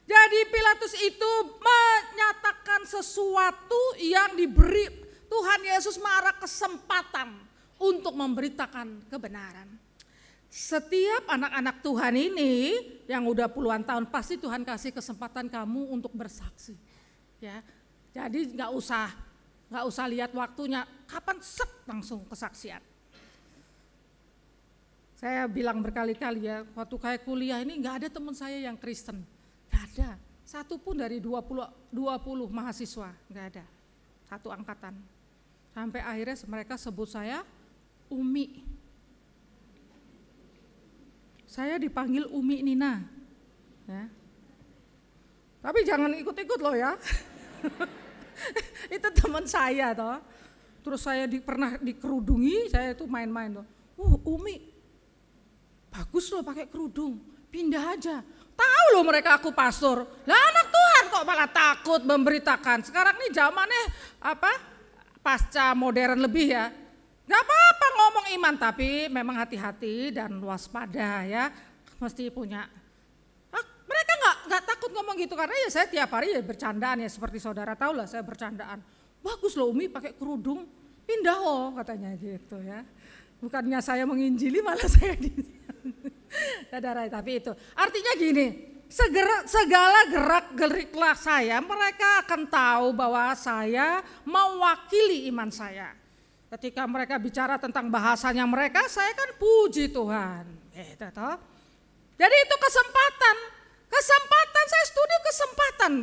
Jadi Pilatus itu menyatakan sesuatu yang diberi Tuhan Yesus marah kesempatan untuk memberitakan kebenaran. Setiap anak-anak Tuhan ini yang udah puluhan tahun pasti Tuhan kasih kesempatan kamu untuk bersaksi. Ya, jadi nggak usah lihat waktunya, kapan set langsung kesaksian. Saya bilang berkali-kali ya, waktu kayak kuliah ini nggak ada teman saya yang Kristen, nggak ada. Satu pun dari 20 mahasiswa, nggak ada. Satu angkatan. Sampai akhirnya mereka sebut saya Umi. Saya dipanggil Umi Nina. Ya. Tapi jangan ikut-ikut loh ya. Itu teman saya toh. Terus saya pernah dikerudungi, saya itu main-main toh. Umi, bagus loh pakai kerudung, pindah aja. Tahu loh mereka aku pastor. Lah anak Tuhan kok malah takut memberitakan. Sekarang ini zamannya pasca modern lebih ya. Gak apa-apa ngomong iman, tapi memang hati-hati dan waspada ya. Mesti punya. Mereka nggak takut ngomong gitu karena ya saya tiap hari ya bercandaan ya seperti saudara tahu lah saya bercandaan. Bagus loh Umi pakai kerudung, pindah katanya gitu ya. Bukannya saya menginjili malah saya saudara, tapi itu artinya gini, segala gerak-geriklah saya mereka akan tahu bahwa saya mewakili iman saya. Ketika mereka bicara tentang bahasanya mereka, saya kan puji Tuhan. Gitu toh. Jadi itu kesempatan saya studi kesempatan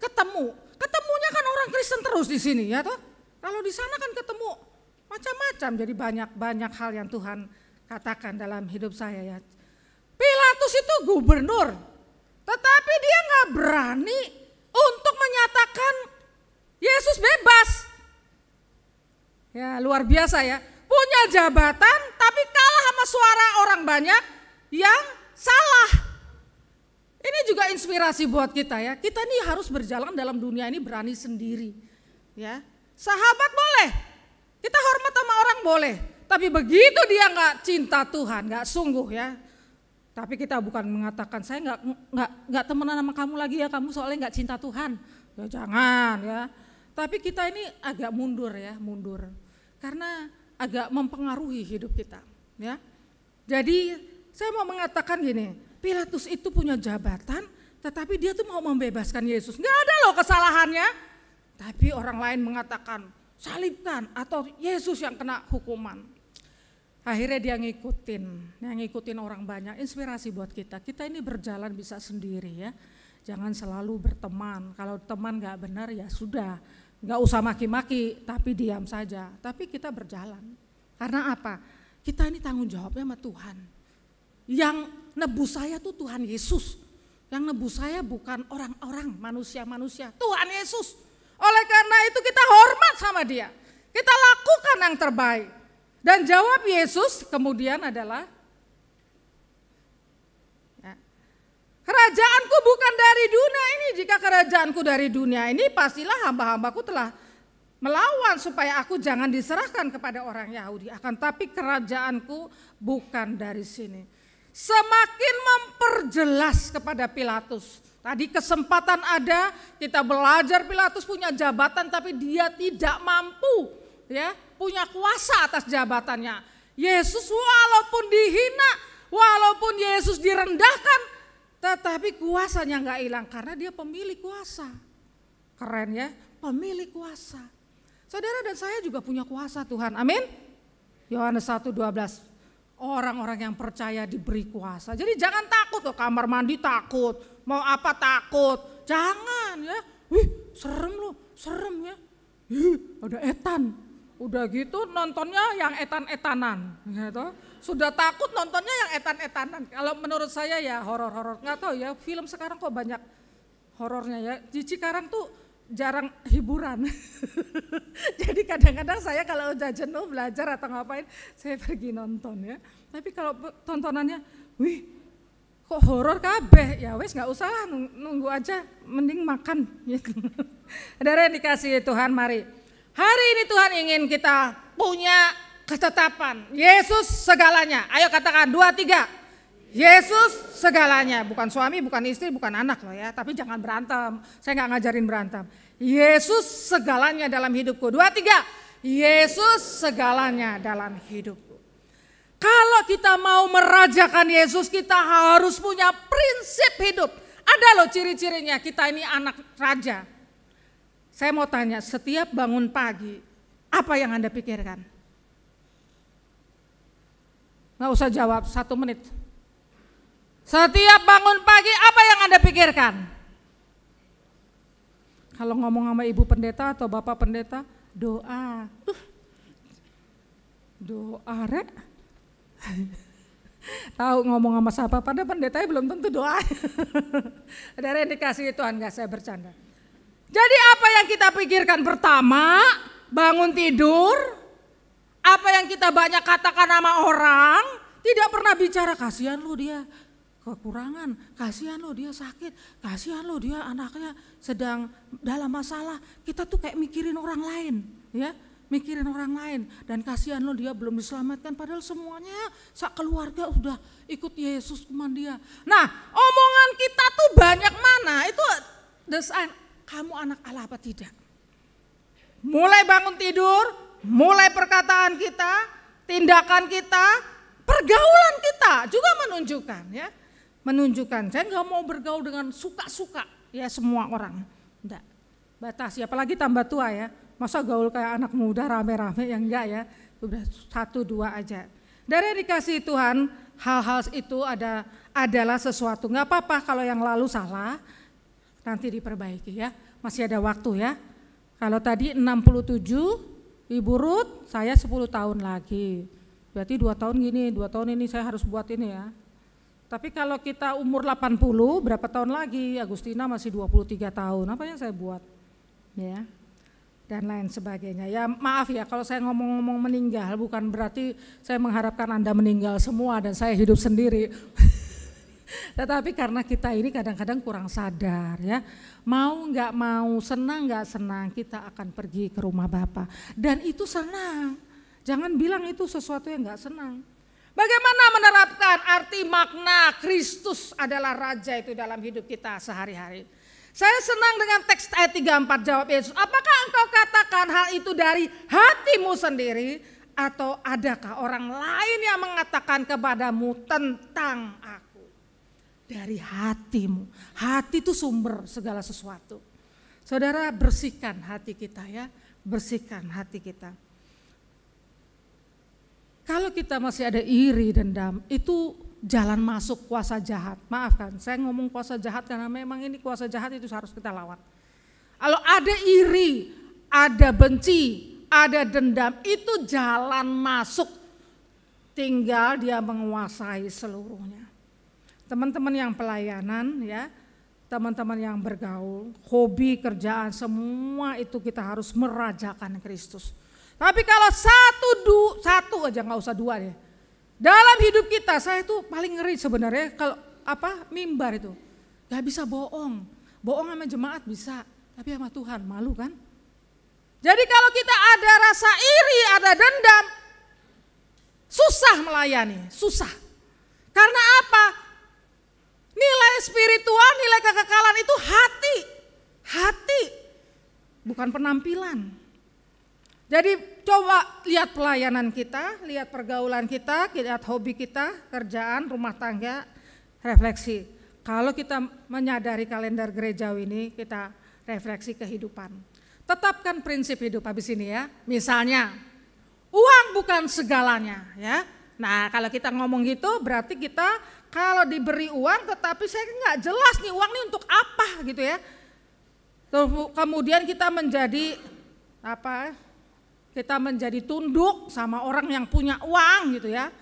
ketemunya kan orang Kristen terus di sini ya toh. Kalau di sana kan ketemu macam-macam, jadi banyak hal yang Tuhan katakan dalam hidup saya ya. Pilatus itu gubernur, tetapi dia nggak berani untuk menyatakan Yesus bebas. Ya luar biasa ya, punya jabatan tapi kalah sama suara orang banyak yang salah. Ini juga inspirasi buat kita ya. Kita nih harus berjalan dalam dunia ini berani sendiri. Ya, sahabat boleh, kita hormat sama orang boleh. Tapi begitu dia nggak cinta Tuhan, nggak sungguh ya. Tapi kita bukan mengatakan saya nggak temenan sama kamu lagi ya, kamu soalnya nggak cinta Tuhan. Ya jangan ya. Tapi kita ini agak mundur ya, karena agak mempengaruhi hidup kita. Ya, jadi saya mau mengatakan gini. Pilatus itu punya jabatan, tetapi dia tuh mau membebaskan Yesus. Nggak ada loh kesalahannya. Tapi orang lain mengatakan salibkan atau Yesus yang kena hukuman. Akhirnya dia ngikutin orang banyak, inspirasi buat kita. Kita ini berjalan bisa sendiri ya, jangan selalu berteman. Kalau teman gak benar ya sudah, gak usah maki-maki, tapi diam saja. Tapi kita berjalan, karena apa? Kita ini tanggung jawabnya sama Tuhan. Yang nebus saya tuh Tuhan Yesus, yang nebus saya bukan orang-orang, manusia-manusia, Tuhan Yesus. Oleh karena itu kita hormat sama dia, kita lakukan yang terbaik. Dan jawab Yesus kemudian adalah, ya, kerajaanku bukan dari dunia ini. Jika kerajaanku dari dunia ini, pastilah hamba-hambaku telah melawan supaya aku jangan diserahkan kepada orang Yahudi. Akan tapi kerajaanku bukan dari sini. Semakin memperjelas kepada Pilatus. Tadi kesempatan ada, kita belajar Pilatus punya jabatan tapi dia tidak mampu, ya, punya kuasa atas jabatannya. Yesus walaupun dihina, walaupun Yesus direndahkan, tetapi kuasanya nggak hilang karena dia pemilik kuasa. Keren ya, pemilik kuasa. Saudara dan saya juga punya kuasa Tuhan, amin. Yohanes 1:12, orang-orang yang percaya diberi kuasa. Jadi jangan takut ke kamar mandi takut, mau apa takut, jangan ya. Wih serem ya, ada etan. Udah gitu nontonnya yang etan-etanan gitu. Sudah takut nontonnya yang etan-etanan. Kalau menurut saya ya horor-horor, nggak tahu ya film sekarang kok banyak horornya ya. Di Cikarang tuh jarang hiburan. Jadi kadang-kadang saya kalau udah jenuh belajar atau ngapain, saya pergi nonton ya. Tapi kalau tontonannya, wih kok horor kabeh, ya wes nggak usah lah, nunggu aja, mending makan. Gitu. Saudara yang dikasihi Tuhan, mari. Hari ini Tuhan ingin kita punya ketetapan, Yesus segalanya. Ayo katakan 2, 3. Yesus segalanya, bukan suami, bukan istri, bukan anak loh ya, tapi jangan berantem. Saya nggak ngajarin berantem. Yesus segalanya dalam hidupku. 2, 3. Yesus segalanya dalam hidupku. Kalau kita mau merajakan Yesus, kita harus punya prinsip hidup. Ada loh ciri-cirinya, kita ini anak raja. Saya mau tanya, setiap bangun pagi, apa yang Anda pikirkan? Nggak usah jawab, 1 menit. Setiap bangun pagi, apa yang Anda pikirkan? Kalau ngomong sama ibu pendeta atau bapak pendeta, doa. Doa, Rek. Tahu ngomong sama siapa, pada pendetanya belum tentu doa. Ada yang dikasih Tuhan, enggak, saya bercanda. Jadi apa yang kita pikirkan pertama, bangun tidur, apa yang kita banyak katakan sama orang, tidak pernah bicara kasihan lo dia kekurangan, kasihan lo dia sakit, kasihan lo dia anaknya sedang dalam masalah. Kita tuh kayak mikirin orang lain, ya, mikirin orang lain, dan kasihan lo dia belum diselamatkan, padahal semuanya sak keluarga udah ikut Yesus cuman dia. Nah, omongan kita tuh banyak mana? Itu desain. Kamu anak Allah apa tidak? Mulai bangun tidur, mulai perkataan kita, tindakan kita, pergaulan kita juga menunjukkan ya. Menunjukkan, saya nggak mau bergaul dengan suka-suka ya semua orang. Enggak, batasi, apalagi tambah tua ya. Masa gaul kayak anak muda rame-rame, yang enggak ya. Udah 1, 2 aja. Dari yang dikasih Tuhan, hal-hal itu adalah sesuatu. Nggak apa-apa kalau yang lalu salah, nanti diperbaiki ya, masih ada waktu ya. Kalau tadi 67, Ibu Ruth, saya 10 tahun lagi. Berarti 2 tahun gini, 2 tahun ini saya harus buat ini ya. Tapi kalau kita umur 80, berapa tahun lagi? Agustina masih 23 tahun, apa yang saya buat? Ya, dan lain sebagainya. Ya maaf ya kalau saya ngomong-ngomong meninggal, bukan berarti saya mengharapkan Anda meninggal semua dan saya hidup sendiri. Tetapi karena kita ini kadang-kadang kurang sadar ya, mau nggak mau, senang nggak senang, kita akan pergi ke rumah Bapa. Dan itu senang, jangan bilang itu sesuatu yang nggak senang. Bagaimana menerapkan arti makna Kristus adalah Raja itu dalam hidup kita sehari-hari. Saya senang dengan teks ayat 34, jawab Yesus, apakah engkau katakan hal itu dari hatimu sendiri, atau adakah orang lain yang mengatakan kepadamu tentang aku? Dari hatimu. Hati itu sumber segala sesuatu. Saudara, bersihkan hati kita ya, bersihkan hati kita. Kalau kita masih ada iri, dendam, itu jalan masuk kuasa jahat. Maafkan, saya ngomong kuasa jahat karena memang ini kuasa jahat itu harus kita lawan. Kalau ada iri, ada benci, ada dendam, itu jalan masuk. Tinggal dia menguasai seluruhnya. Teman-teman yang pelayanan ya, teman-teman yang bergaul, hobi, kerjaan, semua itu kita harus merajakan Kristus. Tapi kalau satu aja, nggak usah dua deh. Dalam hidup kita, saya itu paling ngeri sebenarnya kalau mimbar itu. Gak bisa bohong sama jemaat bisa, tapi sama Tuhan malu kan. Jadi kalau kita ada rasa iri, ada dendam, susah melayani, susah. Karena apa? Nilai spiritual, nilai kekekalan itu hati, bukan penampilan. Jadi coba lihat pelayanan kita, lihat pergaulan kita, lihat hobi kita, kerjaan, rumah tangga, refleksi. Kalau kita menyadari kalender gerejawi ini, kita refleksi kehidupan. Tetapkan prinsip hidup habis ini ya. Misalnya, uang bukan segalanya ya. Nah kalau kita ngomong gitu berarti kita kalau diberi uang tetapi saya nggak jelas nih uang ini untuk apa gitu ya. Kemudian kita menjadi kita menjadi tunduk sama orang yang punya uang gitu ya.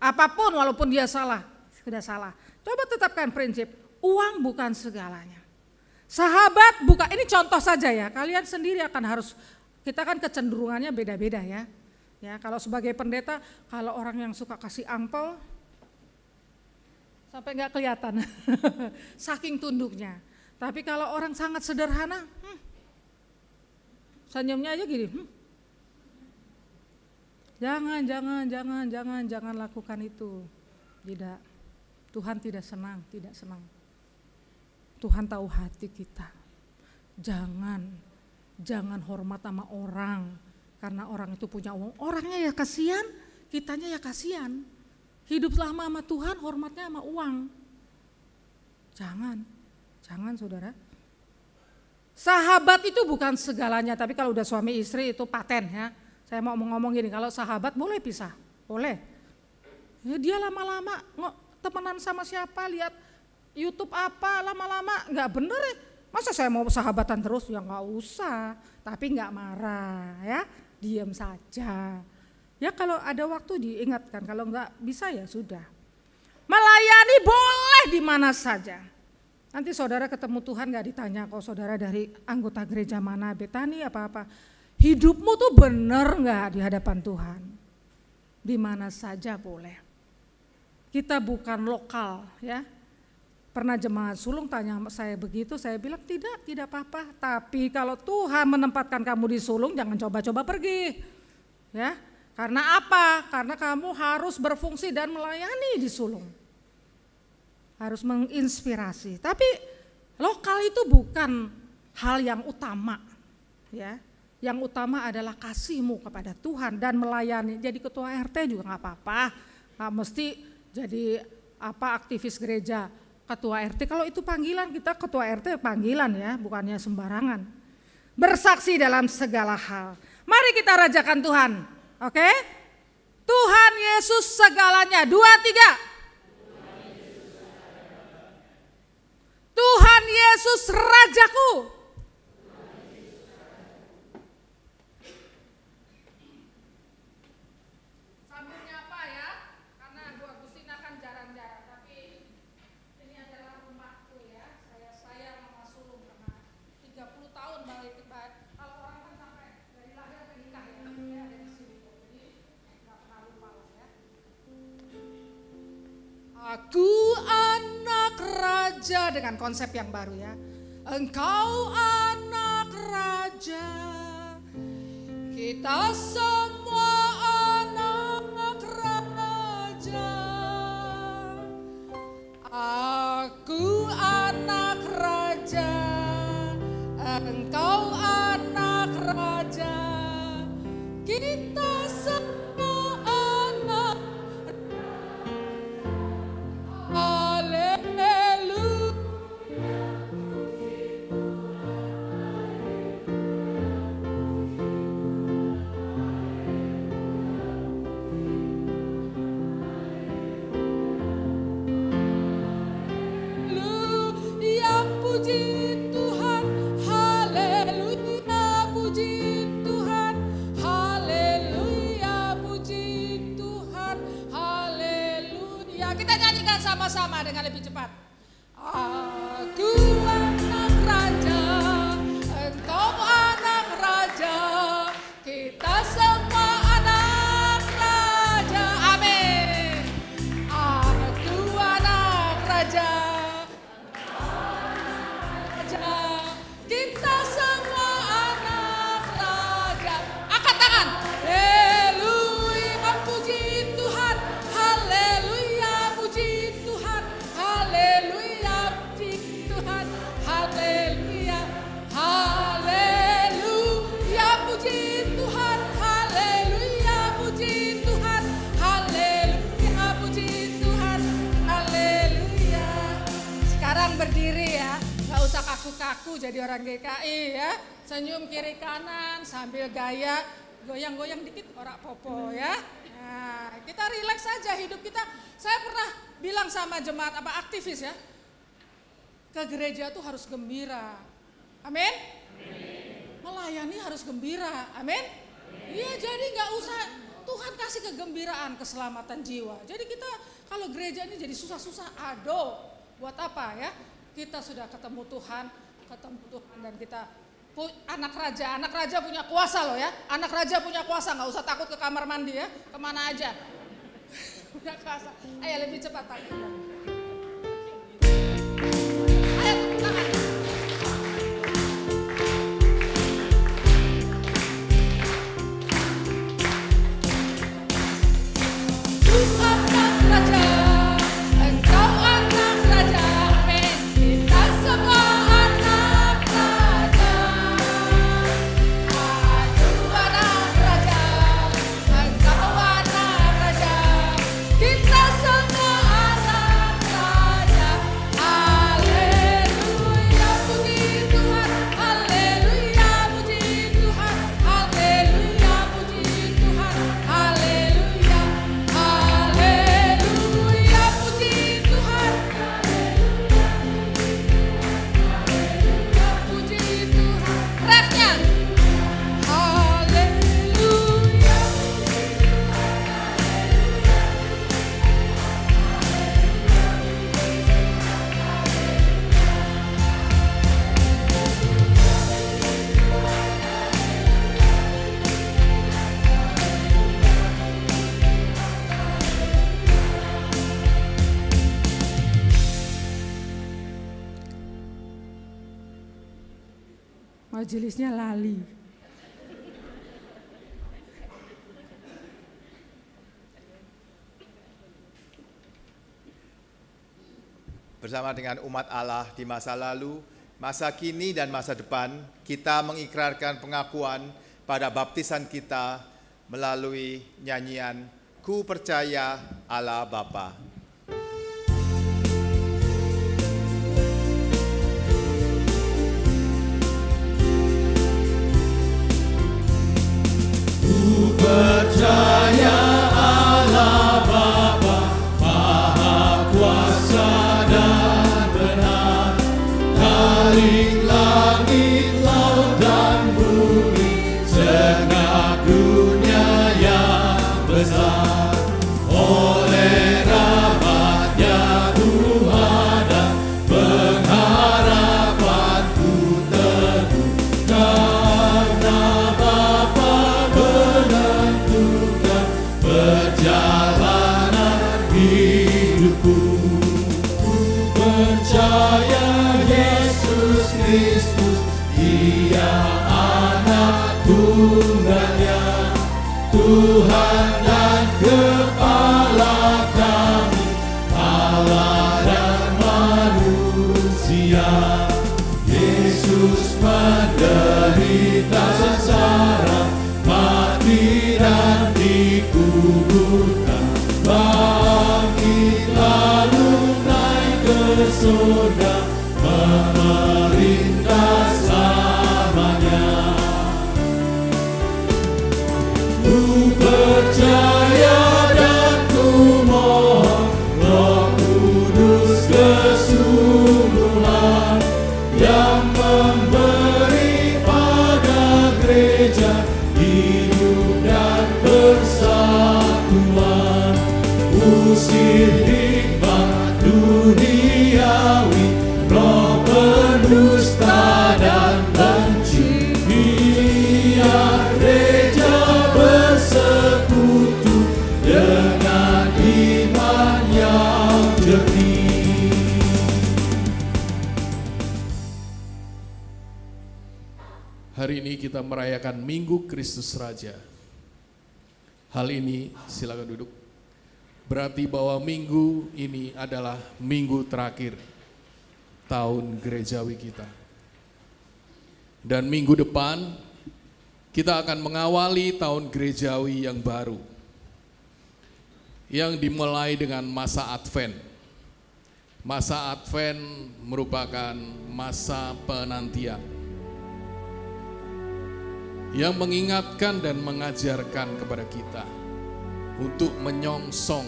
Apapun walaupun dia salah, sudah salah. Coba tetapkan prinsip, uang bukan segalanya. Sahabat bukan, ini contoh saja ya, kalian sendiri akan harus, kita kan kecenderungannya beda-beda ya. Ya kalau sebagai pendeta, kalau orang yang suka kasih angpau, sampai nggak kelihatan, saking tunduknya. Tapi kalau orang sangat sederhana, senyumnya aja gini. Jangan lakukan itu. Tidak. Tuhan tidak senang. Tuhan tahu hati kita. Jangan hormat sama orang karena orang itu punya uang. Orangnya ya kasihan, kitanya ya kasihan. Hidup lama sama Tuhan, hormatnya sama uang. Jangan saudara. Sahabat itu bukan segalanya, tapi kalau udah suami istri itu paten ya. Saya mau ngomong gini, kalau sahabat boleh pisah, boleh. Ya dia lama-lama temenan sama siapa, lihat YouTube apa, lama-lama nggak bener ya. Masa saya mau sahabatan terus? Ya nggak usah, tapi nggak marah ya, diam saja. Ya kalau ada waktu diingatkan, kalau nggak bisa ya sudah. Melayani boleh di mana saja. Nanti saudara ketemu Tuhan gak ditanya kok saudara dari anggota gereja mana, Betani apa-apa. Hidupmu tuh bener gak di hadapan Tuhan? Di mana saja boleh. Kita bukan lokal ya. Pernah jemaat sulung tanya saya begitu, saya bilang tidak apa-apa. Tapi kalau Tuhan menempatkan kamu di sulung jangan coba-coba pergi. Ya, karena apa? Karena kamu harus berfungsi dan melayani di sulung. Harus menginspirasi, tapi lokal itu bukan hal yang utama ya. Yang utama adalah kasihmu kepada Tuhan dan melayani. Jadi ketua RT juga nggak apa-apa, nggak mesti jadi aktivis gereja, ketua RT. Kalau itu panggilan, kita ketua RT panggilan ya, bukannya sembarangan. Bersaksi dalam segala hal. Mari kita rajakan Tuhan, oke? Tuhan Yesus segalanya, 2, 3. Tuhan Yesus Rajaku. Sambil nyapa ya, karena Bu Agustina kan jarang-jarang, tapi ini adalah rumahku ya. Saya Mama Sulung karena 30 tahun balik. Kalau orang kan sampai dari lahir ke nikah ya, ada di sini. Jadi nggak pernah lupa ya. Aku anak raja dengan konsep yang baru ya. Engkau anak raja, kita semua anak raja. Aku anak raja, engkau anak raja, kita semua anak Haleluya. Kita nyanyikan sama-sama dengan lebih cepat. Aku anak raja, engkau anak raja, kita semua anak raja. Amin. Aku anak raja, kita semua anak raja. Angkat tangan. Haleluya, puji Tuhan. Haleluya, puji Tuhan. Haleluya, puji Tuhan. Haleluya. Haleluya, puji Tuhan. Haleluya, puji Tuhan. Haleluya, puji Tuhan. Haleluya. Sekarang berdiri ya. Gak usah kaku-kaku jadi orang GKI ya. Senyum kiri kanan sambil gaya goyang-goyang dikit orak popo ya. Nah, kita rileks saja hidup kita. Saya pernah bilang sama jemaat aktivis ya. Ke gereja tuh harus gembira. Amin. Melayani harus gembira. Amin. Iya, jadi gak usah Tuhan kasih kegembiraan, keselamatan jiwa. Jadi kita kalau gereja ini jadi susah-susah, aduh. Buat apa ya? Kita sudah ketemu Tuhan dan kita anak raja punya kuasa loh ya. Anak raja punya kuasa, nggak usah takut ke kamar mandi ya, kemana aja. Punya kuasa. Ayo lebih cepat lagi. Ayo tepuk tangan. Tuhan anak raja, engkau anak raja. Majelisnya lali. Bersama dengan umat Allah di masa lalu, masa kini dan masa depan, kita mengikrarkan pengakuan pada baptisan kita melalui nyanyian Ku Percaya Allah Bapa. Percaya Allah Bapa, Maha Kuasa dan benar, taring langit, laut dan bumi, segenap dunia yang besar. Oleh rahmat-Nya Tuhan dan pengharapanku teguh, karena Bapa menentukan perjalanan hidupku. Ku percaya Yesus Kristus, Dia anak tunggalnya, Tuhan dan Kepala kami, Allah dan manusia. Yesus menderita sengsara, mati dan dikuburkan, bangkit lalu naik ke surga, memerintah selamanya. Ku percaya dan ku mohon Roh Kudus kesungguhan yang memberi pada gereja hidup dan persatuan. Ku usir hikmat duniawi, roh pendusta dan benci. Biar gereja bersekutu dengan iman yang jernih. Hari ini kita merayakan Minggu Kristus Raja. Hal ini, silakan duduk, berarti bahwa minggu ini adalah minggu terakhir tahun gerejawi kita. Dan minggu depan kita akan mengawali tahun gerejawi yang baru, yang dimulai dengan masa Advent. Masa Advent merupakan masa penantian yang mengingatkan dan mengajarkan kepada kita untuk menyongsong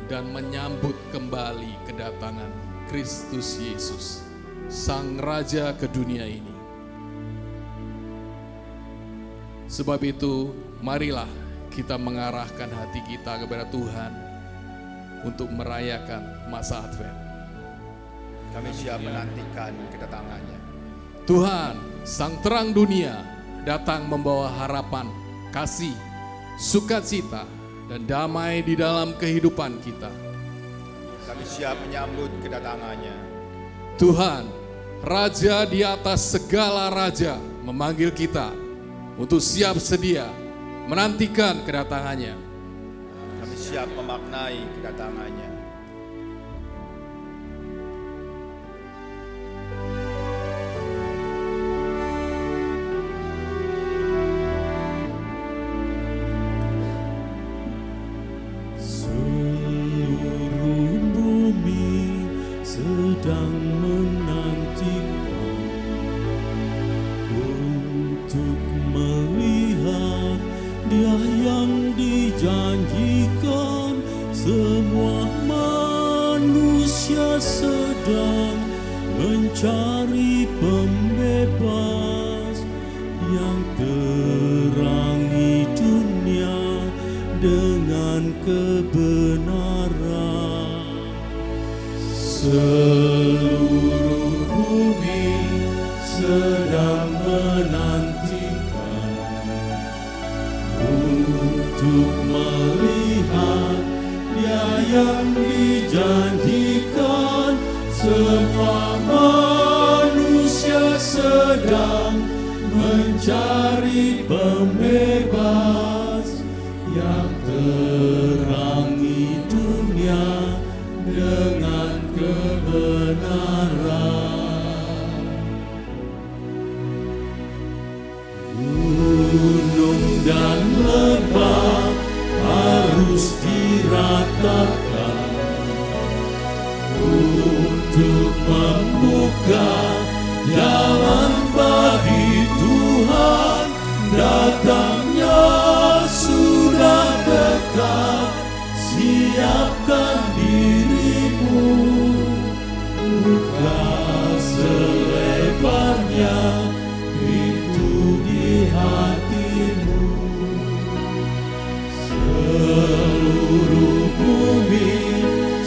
dan menyambut kembali kedatangan Kristus Yesus, Sang Raja ke dunia ini. Sebab itu, marilah kita mengarahkan hati kita kepada Tuhan untuk merayakan masa Advent. Kami siap menantikan kedatangannya. Tuhan, Sang Terang dunia, datang membawa harapan, kasih, sukacita, dan damai di dalam kehidupan kita. Kami siap menyambut kedatangannya. Tuhan, Raja di atas segala raja, memanggil kita untuk siap sedia menantikan kedatangannya. Kami siap memaknai kedatangannya. Mencari pembebas yang terangi dunia dengan kebenaran. Seluruh bumi sedang menantikan untuk melihat Dia yang dijanjikan. Semua manusia sedang mencari pembebas yang terangi dunia dengan kebenaran. Gunung dan lembah harus diratakan untuk membuka jalan bagi Tuhan. Datangnya sudah dekat, siapkan dirimu, buka selebarnya pintu di hatimu. Seluruh bumi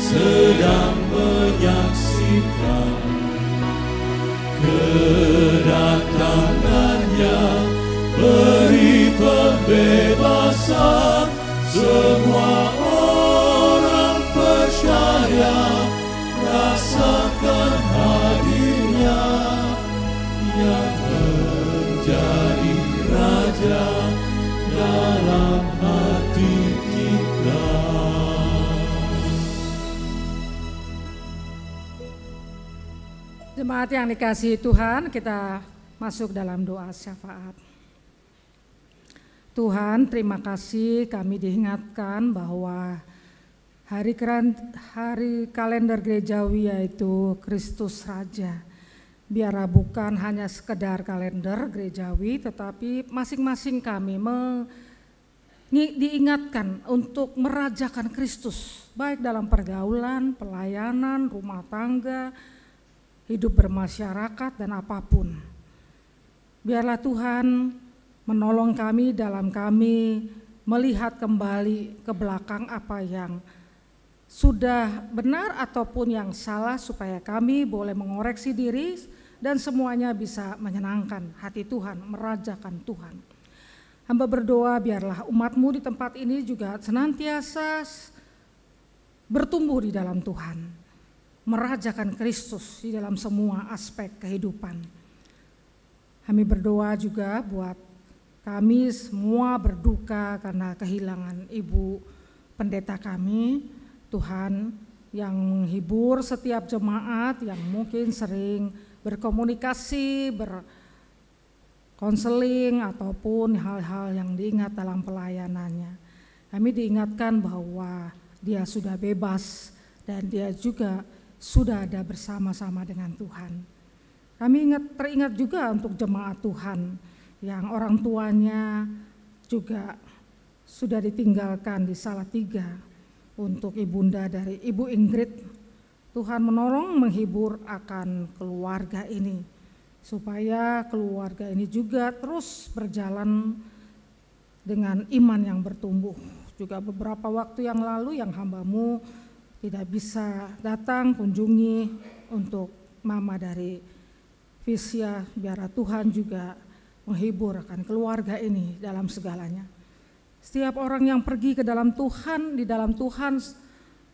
sedang menyaksikan kedatangannya, beri pembebasan. Semua orang percaya, rasakan hadirnya yang menjadi Raja dalam hati kita. Jemaat yang dikasihi Tuhan, kita masuk dalam doa syafaat. Tuhan, terima kasih kami diingatkan bahwa hari kalender gerejawi yaitu Kristus Raja. Biarlah bukan hanya sekedar kalender gerejawi, tetapi masing-masing kami diingatkan untuk merajakan Kristus, baik dalam pergaulan, pelayanan, rumah tangga, hidup bermasyarakat, dan apapun. Biarlah Tuhan menolong kami dalam kami melihat kembali ke belakang apa yang sudah benar ataupun yang salah, supaya kami boleh mengoreksi diri dan semuanya bisa menyenangkan hati Tuhan, merajakan Tuhan. Hamba berdoa biarlah umat-Mu di tempat ini juga senantiasa bertumbuh di dalam Tuhan, merajakan Kristus di dalam semua aspek kehidupan. Kami berdoa juga buat kami semua berduka karena kehilangan Ibu Pendeta kami, Tuhan, yang menghibur setiap jemaat yang mungkin sering berkomunikasi, berkonseling ataupun hal-hal yang diingat dalam pelayanannya. Kami diingatkan bahwa dia sudah bebas dan dia juga sudah ada bersama-sama dengan Tuhan. Kami teringat juga untuk jemaat Tuhan yang orang tuanya juga sudah ditinggalkan di Salatiga, untuk ibunda dari Ibu Ingrid. Tuhan menolong menghibur akan keluarga ini, supaya keluarga ini juga terus berjalan dengan iman yang bertumbuh. Juga beberapa waktu yang lalu yang hamba-Mu tidak bisa datang kunjungi untuk mama dari Visia, biar Tuhan juga menghibur akan keluarga ini dalam segalanya. Setiap orang yang pergi ke dalam Tuhan, di dalam Tuhan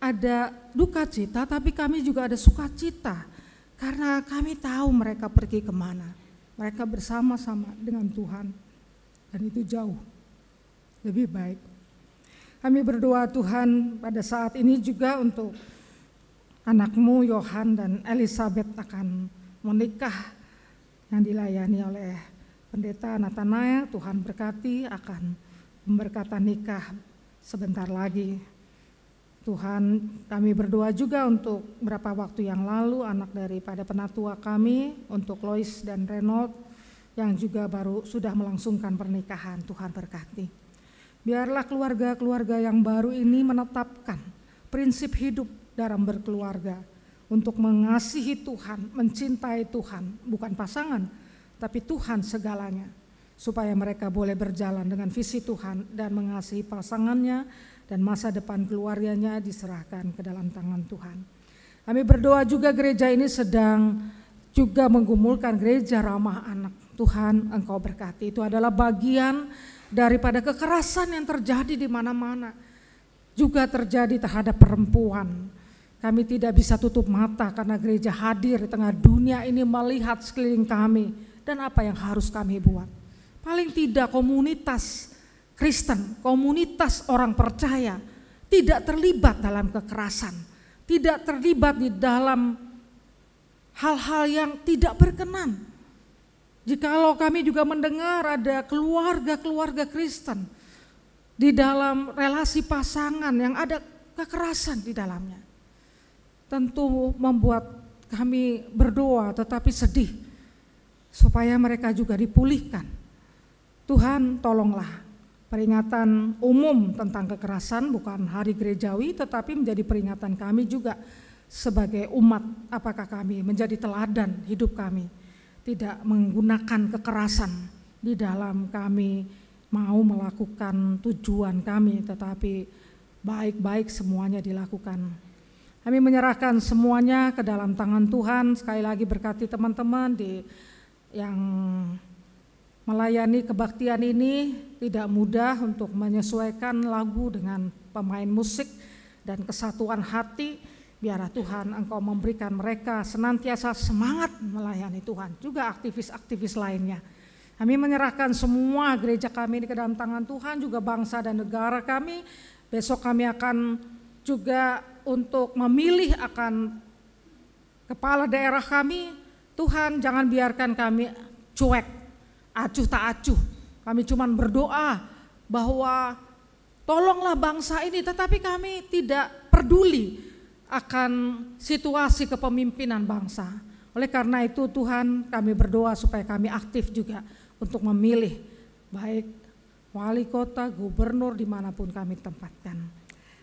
ada duka cita, tapi kami juga ada sukacita. Karena kami tahu mereka pergi kemana. Mereka bersama-sama dengan Tuhan. Dan itu jauh lebih baik. Kami berdoa Tuhan pada saat ini juga untuk anak-Mu Yohan dan Elizabeth akan menikah yang dilayani oleh Pendeta Nathanael. Tuhan berkati akan pemberkatan nikah sebentar lagi. Tuhan, kami berdoa juga untuk beberapa waktu yang lalu anak daripada penatua kami, untuk Lois dan Reynold yang juga baru sudah melangsungkan pernikahan. Tuhan berkati. Biarlah keluarga-keluarga yang baru ini menetapkan prinsip hidup dalam berkeluarga untuk mengasihi Tuhan, mencintai Tuhan, bukan pasangan, tapi Tuhan segalanya. Supaya mereka boleh berjalan dengan visi Tuhan dan mengasihi pasangannya, dan masa depan keluarganya diserahkan ke dalam tangan Tuhan. Kami berdoa juga gereja ini sedang juga menggumulkan gereja ramah anak. Tuhan, Engkau berkati. Itu adalah bagian daripada kekerasan yang terjadi di mana-mana. Juga terjadi terhadap perempuan. Kami tidak bisa tutup mata karena gereja hadir di tengah dunia ini melihat sekeliling kami. Dan apa yang harus kami buat? Paling tidak komunitas Kristen, komunitas orang percaya tidak terlibat dalam kekerasan, tidak terlibat di dalam hal-hal yang tidak berkenan. Jikalau kami juga mendengar ada keluarga-keluarga Kristen di dalam relasi pasangan yang ada kekerasan di dalamnya, tentu membuat kami berdoa tetapi sedih supaya mereka juga dipulihkan. Tuhan, tolonglah peringatan umum tentang kekerasan bukan hari gerejawi, tetapi menjadi peringatan kami juga sebagai umat. Apakah kami menjadi teladan hidup kami, tidak menggunakan kekerasan di dalam kami mau melakukan tujuan kami, tetapi baik-baik semuanya dilakukan. Kami menyerahkan semuanya ke dalam tangan Tuhan. Sekali lagi berkati teman-teman yang melayani kebaktian ini. Tidak mudah untuk menyesuaikan lagu dengan pemain musik dan kesatuan hati. Biarlah Tuhan Engkau memberikan mereka senantiasa semangat melayani Tuhan. Juga aktivis-aktivis lainnya. Kami menyerahkan semua gereja kami ke dalam tangan Tuhan, juga bangsa dan negara kami. Besok kami akan juga untuk memilih akan kepala daerah kami. Tuhan, jangan biarkan kami cuek, acuh tak acuh. Kami cuma berdoa bahwa tolonglah bangsa ini, tetapi kami tidak peduli akan situasi kepemimpinan bangsa. Oleh karena itu Tuhan, kami berdoa supaya kami aktif juga untuk memilih baik wali kota, gubernur, dimanapun kami tempatkan.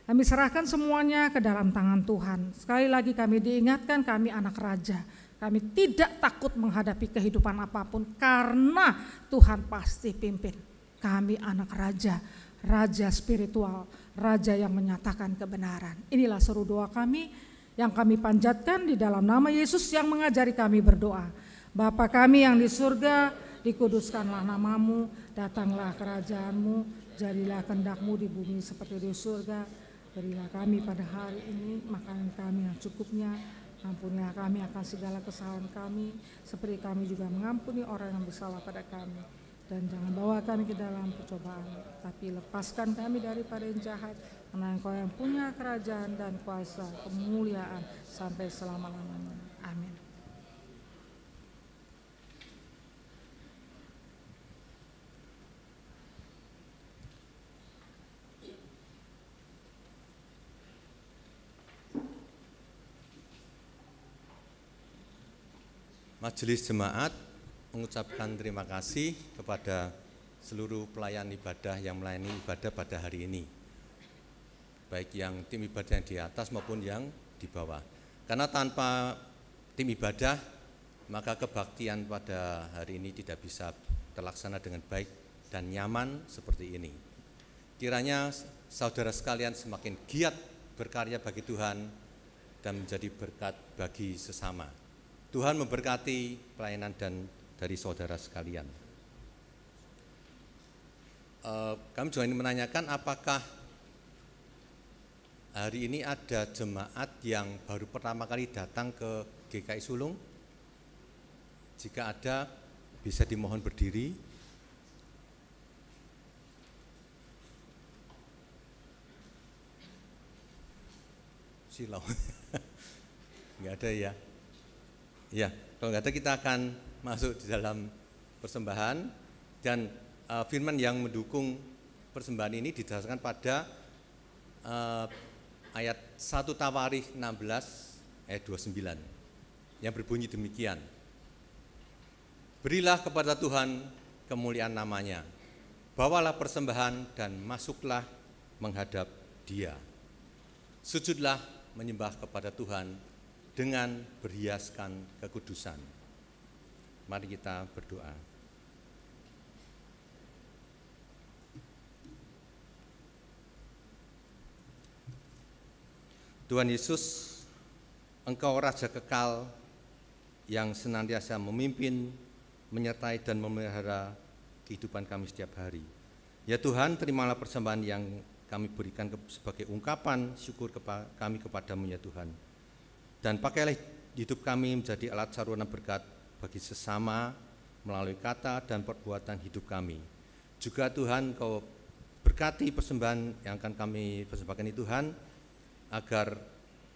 Kami serahkan semuanya ke dalam tangan Tuhan. Sekali lagi kami diingatkan, kami anak raja. Kami tidak takut menghadapi kehidupan apapun karena Tuhan pasti pimpin. Kami anak raja, raja spiritual, Raja yang menyatakan kebenaran. Inilah seru doa kami yang kami panjatkan di dalam nama Yesus yang mengajari kami berdoa. Bapa kami yang di surga, dikuduskanlah namamu, datanglah kerajaanmu, jadilah kehendak-Mu di bumi seperti di surga. Berilah kami pada hari ini makanan kami yang cukupnya, ampunilah kami akan segala kesalahan kami, seperti kami juga mengampuni orang yang bersalah pada kami. Dan jangan bawa kami ke dalam percobaan, tapi lepaskan kami daripada yang jahat, karena Engkau yang punya kerajaan dan kuasa, kemuliaan sampai selama-lamanya. Amin. Majelis Jemaat mengucapkan terima kasih kepada seluruh pelayan ibadah yang melayani ibadah pada hari ini, baik yang tim ibadah yang di atas maupun yang di bawah. Karena tanpa tim ibadah, maka kebaktian pada hari ini tidak bisa terlaksana dengan baik dan nyaman seperti ini. Kiranya saudara sekalian semakin giat berkarya bagi Tuhan dan menjadi berkat bagi sesama. Tuhan memberkati pelayanan dan dari saudara sekalian. Kami juga ingin menanyakan apakah hari ini ada jemaat yang baru pertama kali datang ke GKI Sulung? Jika ada, bisa dimohon berdiri. Silau, nggak ada ya? Ya, kalau nggak ada kita akan masuk di dalam persembahan, dan firman yang mendukung persembahan ini didasarkan pada ayat 1 Tawarikh 16 ayat 29 yang berbunyi demikian. Berilah kepada Tuhan kemuliaan namanya, bawalah persembahan dan masuklah menghadap Dia. Sujudlah menyembah kepada Tuhan dengan berhiaskan kekudusan. Mari kita berdoa. Tuhan Yesus, Engkau Raja kekal yang senantiasa memimpin, menyertai dan memelihara kehidupan kami setiap hari. Ya Tuhan, terimalah persembahan yang kami berikan sebagai ungkapan syukur kami kepadamu ya Tuhan. Dan pakailah hidup kami menjadi alat sarana berkat bagi sesama melalui kata dan perbuatan hidup kami. Juga Tuhan, Kau berkati persembahan yang akan kami persembahkan ini Tuhan, agar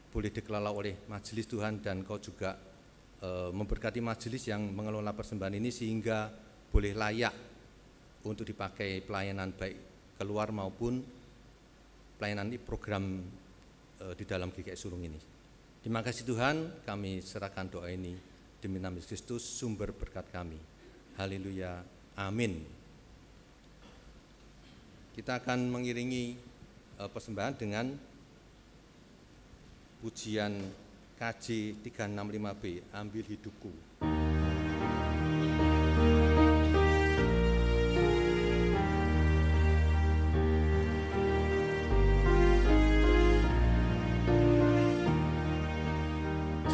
boleh dikelola oleh majelis Tuhan, dan Kau juga memberkati majelis yang mengelola persembahan ini sehingga boleh layak untuk dipakai pelayanan baik keluar maupun pelayanan program di dalam GKI Sulung ini. Terima kasih Tuhan, kami serahkan doa ini demi nama Yesus Kristus, sumber berkat kami. Haleluya, amin. Kita akan mengiringi persembahan dengan pujian KJ 365B, Ambil Hidupku.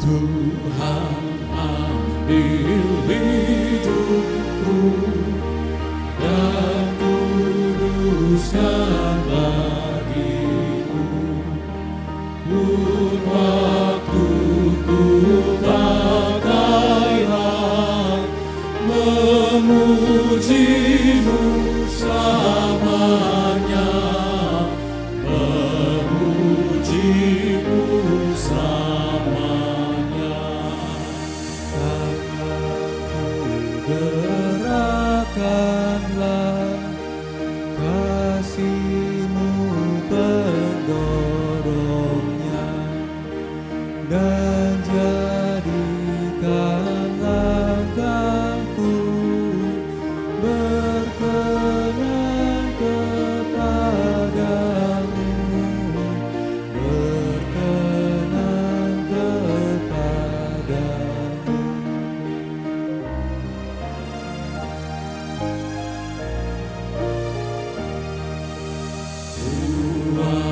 Tuhan ambil hidupku dan kuduskan bagimu. Waktuku pakailah memujimu selamanya, memujimu selamanya. Gerakanlah kasih-Mu pendorongnya, dan jadikan langkahku berkenan kepadamu, berkenan kepadamu. Tuhan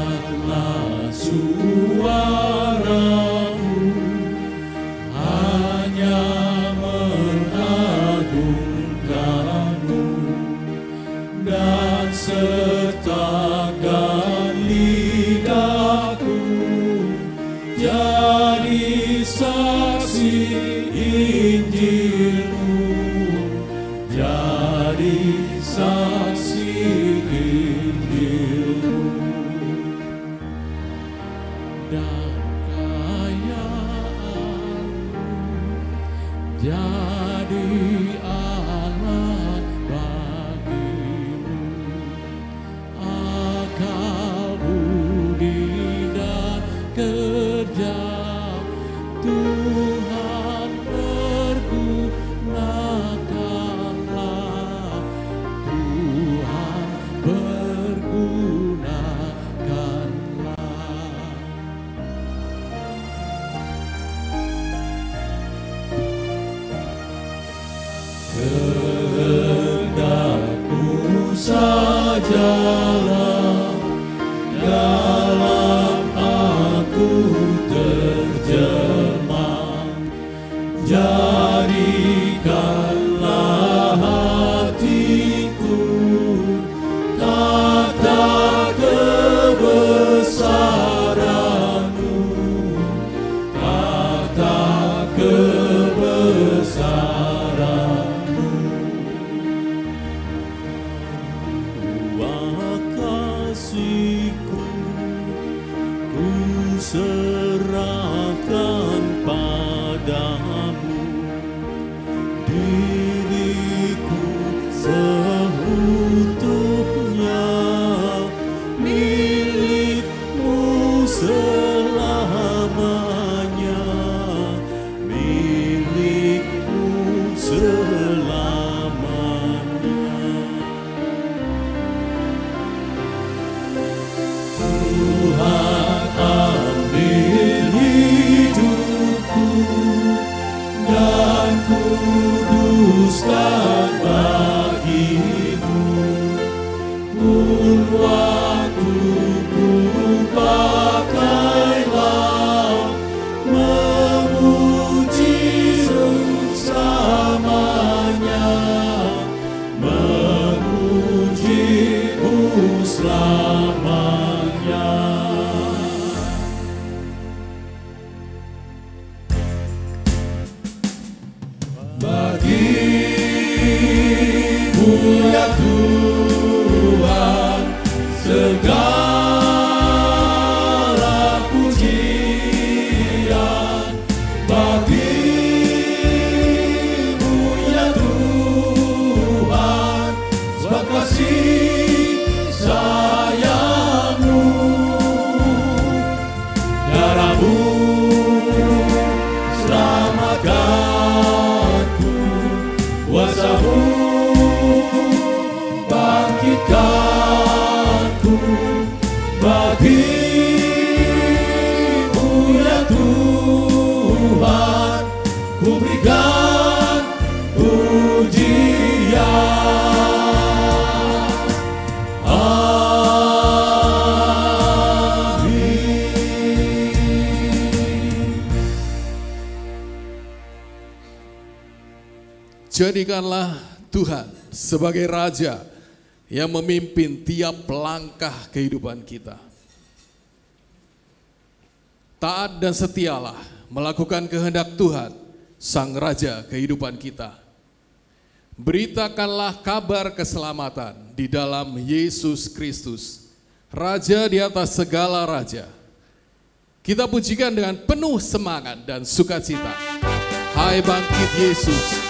jadi saksi Injilmu, jadi saksi Injilmu. Dan kayaanmu jadi alat bagimu, akal budi dan kerja Tuhan pergunakanlah, Tuhan pergunakanlah. Kehendakmu sajalah dalam aku terjemah, jadikanlah hatiku tata kebesaran-Mu, tata kebesaran-Mu. Tuhan kasih-Ku, ku serahkan padamu, diriku seutuhnya milik-Mu selamanya, milik-Mu selamanya. Tuhan ambil hidupku dan kuduskan bagi-Mu, pun waktuku pakailah memuji-Mu selamanya, memuji-Mu selamanya. Bagi-Mu ya Tuhan segala pujian, bagi-Mu ya Tuhan sebab kasih sayang-Mu, darah-Mu selamatkanku, kuasa-Mu bangkitkanku. Bagi-Mu ya Tuhan ku berikan pujian. Amin. Jadikanlah Tuhan sebagai Raja yang memimpin tiap langkah kehidupan kita. Taat dan setialah melakukan kehendak Tuhan, Sang Raja kehidupan kita. Beritakanlah kabar keselamatan di dalam Yesus Kristus, Raja di atas segala raja. Kita pujikan dengan penuh semangat dan sukacita. Hai bangkit Yesus.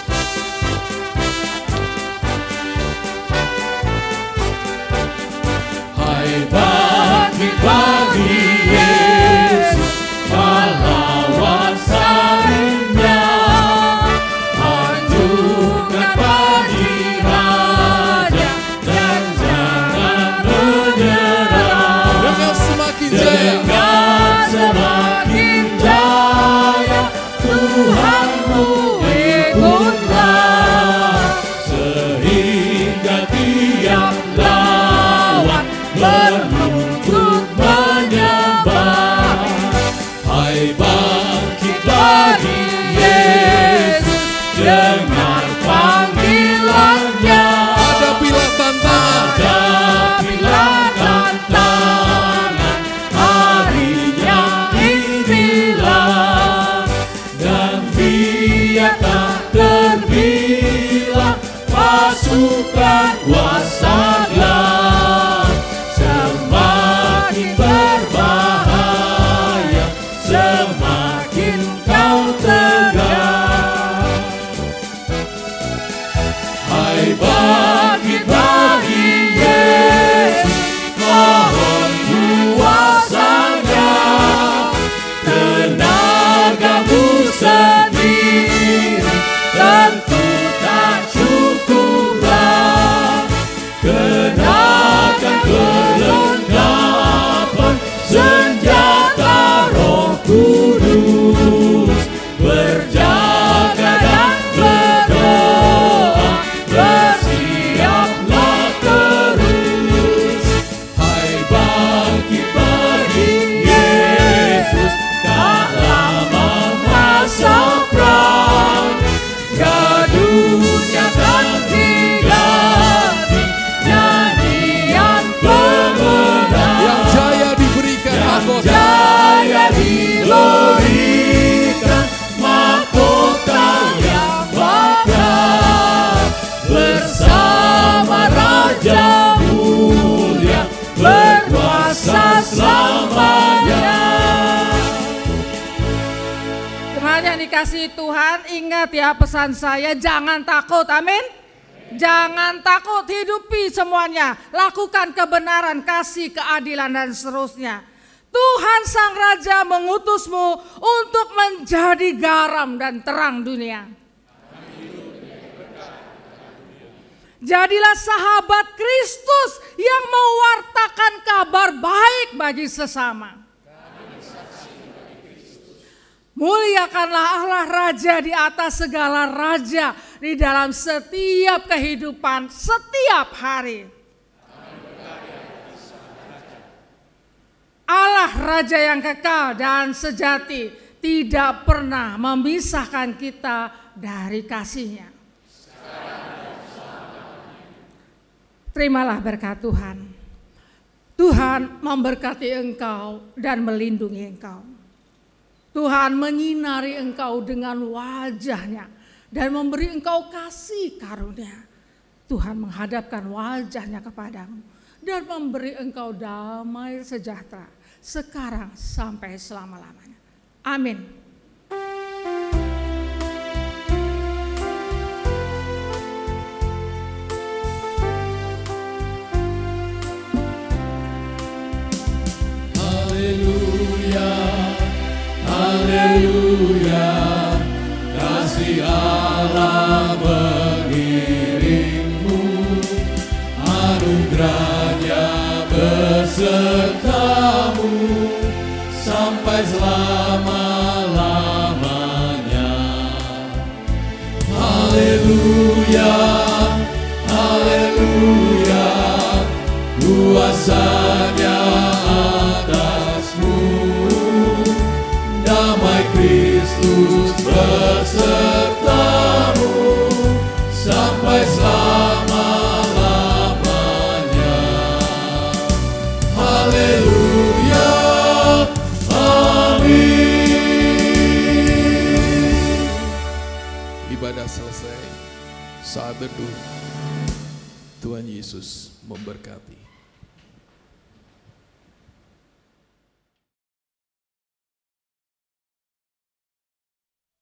Bangkit bagi Yesus, pahlawan salibnya, majukan bagi Raja dan jangan menyerah. Dengan semakin jaya, dengan semakin jaya, Tuhanmu ikutlah, sehingga tiap lawan berlutut menyembah. Hai bangkit bagi Yesus, dengar panggilannya. hadapilah tantangan, Hadapilah tantangan, harinya inilah. Teman-teman yang dikasihi Tuhan, ingat ya pesan saya, jangan takut, amin. Jangan takut, hidupi semuanya, lakukan kebenaran, kasih, keadilan dan seterusnya. Tuhan Sang Raja mengutusmu untuk menjadi garam dan terang dunia. Jadilah sahabat Kristus yang mewartakan kabar baik bagi sesama. Muliakanlah Allah Raja di atas segala raja di dalam setiap kehidupan, setiap hari. Allah Raja yang kekal dan sejati tidak pernah memisahkan kita dari kasih-Nya. Terimalah berkat Tuhan. Tuhan memberkati engkau dan melindungi engkau. Tuhan menyinari engkau dengan wajah-Nya dan memberi engkau kasih karunia. Tuhan menghadapkan wajah-Nya kepadamu dan memberi engkau damai sejahtera sekarang sampai selama-lamanya. Amin. Haleluya, haleluya, kasih Allah mengiringmu, anugerahnya besertamu sampai selama-lamanya. Haleluya, haleluya, kuasanya atasmu, damai Kristus besertamu sampai selama-lamanya. Haleluya, amin. Ibadah selesai, saat teduh. Tuhan Yesus memberkati.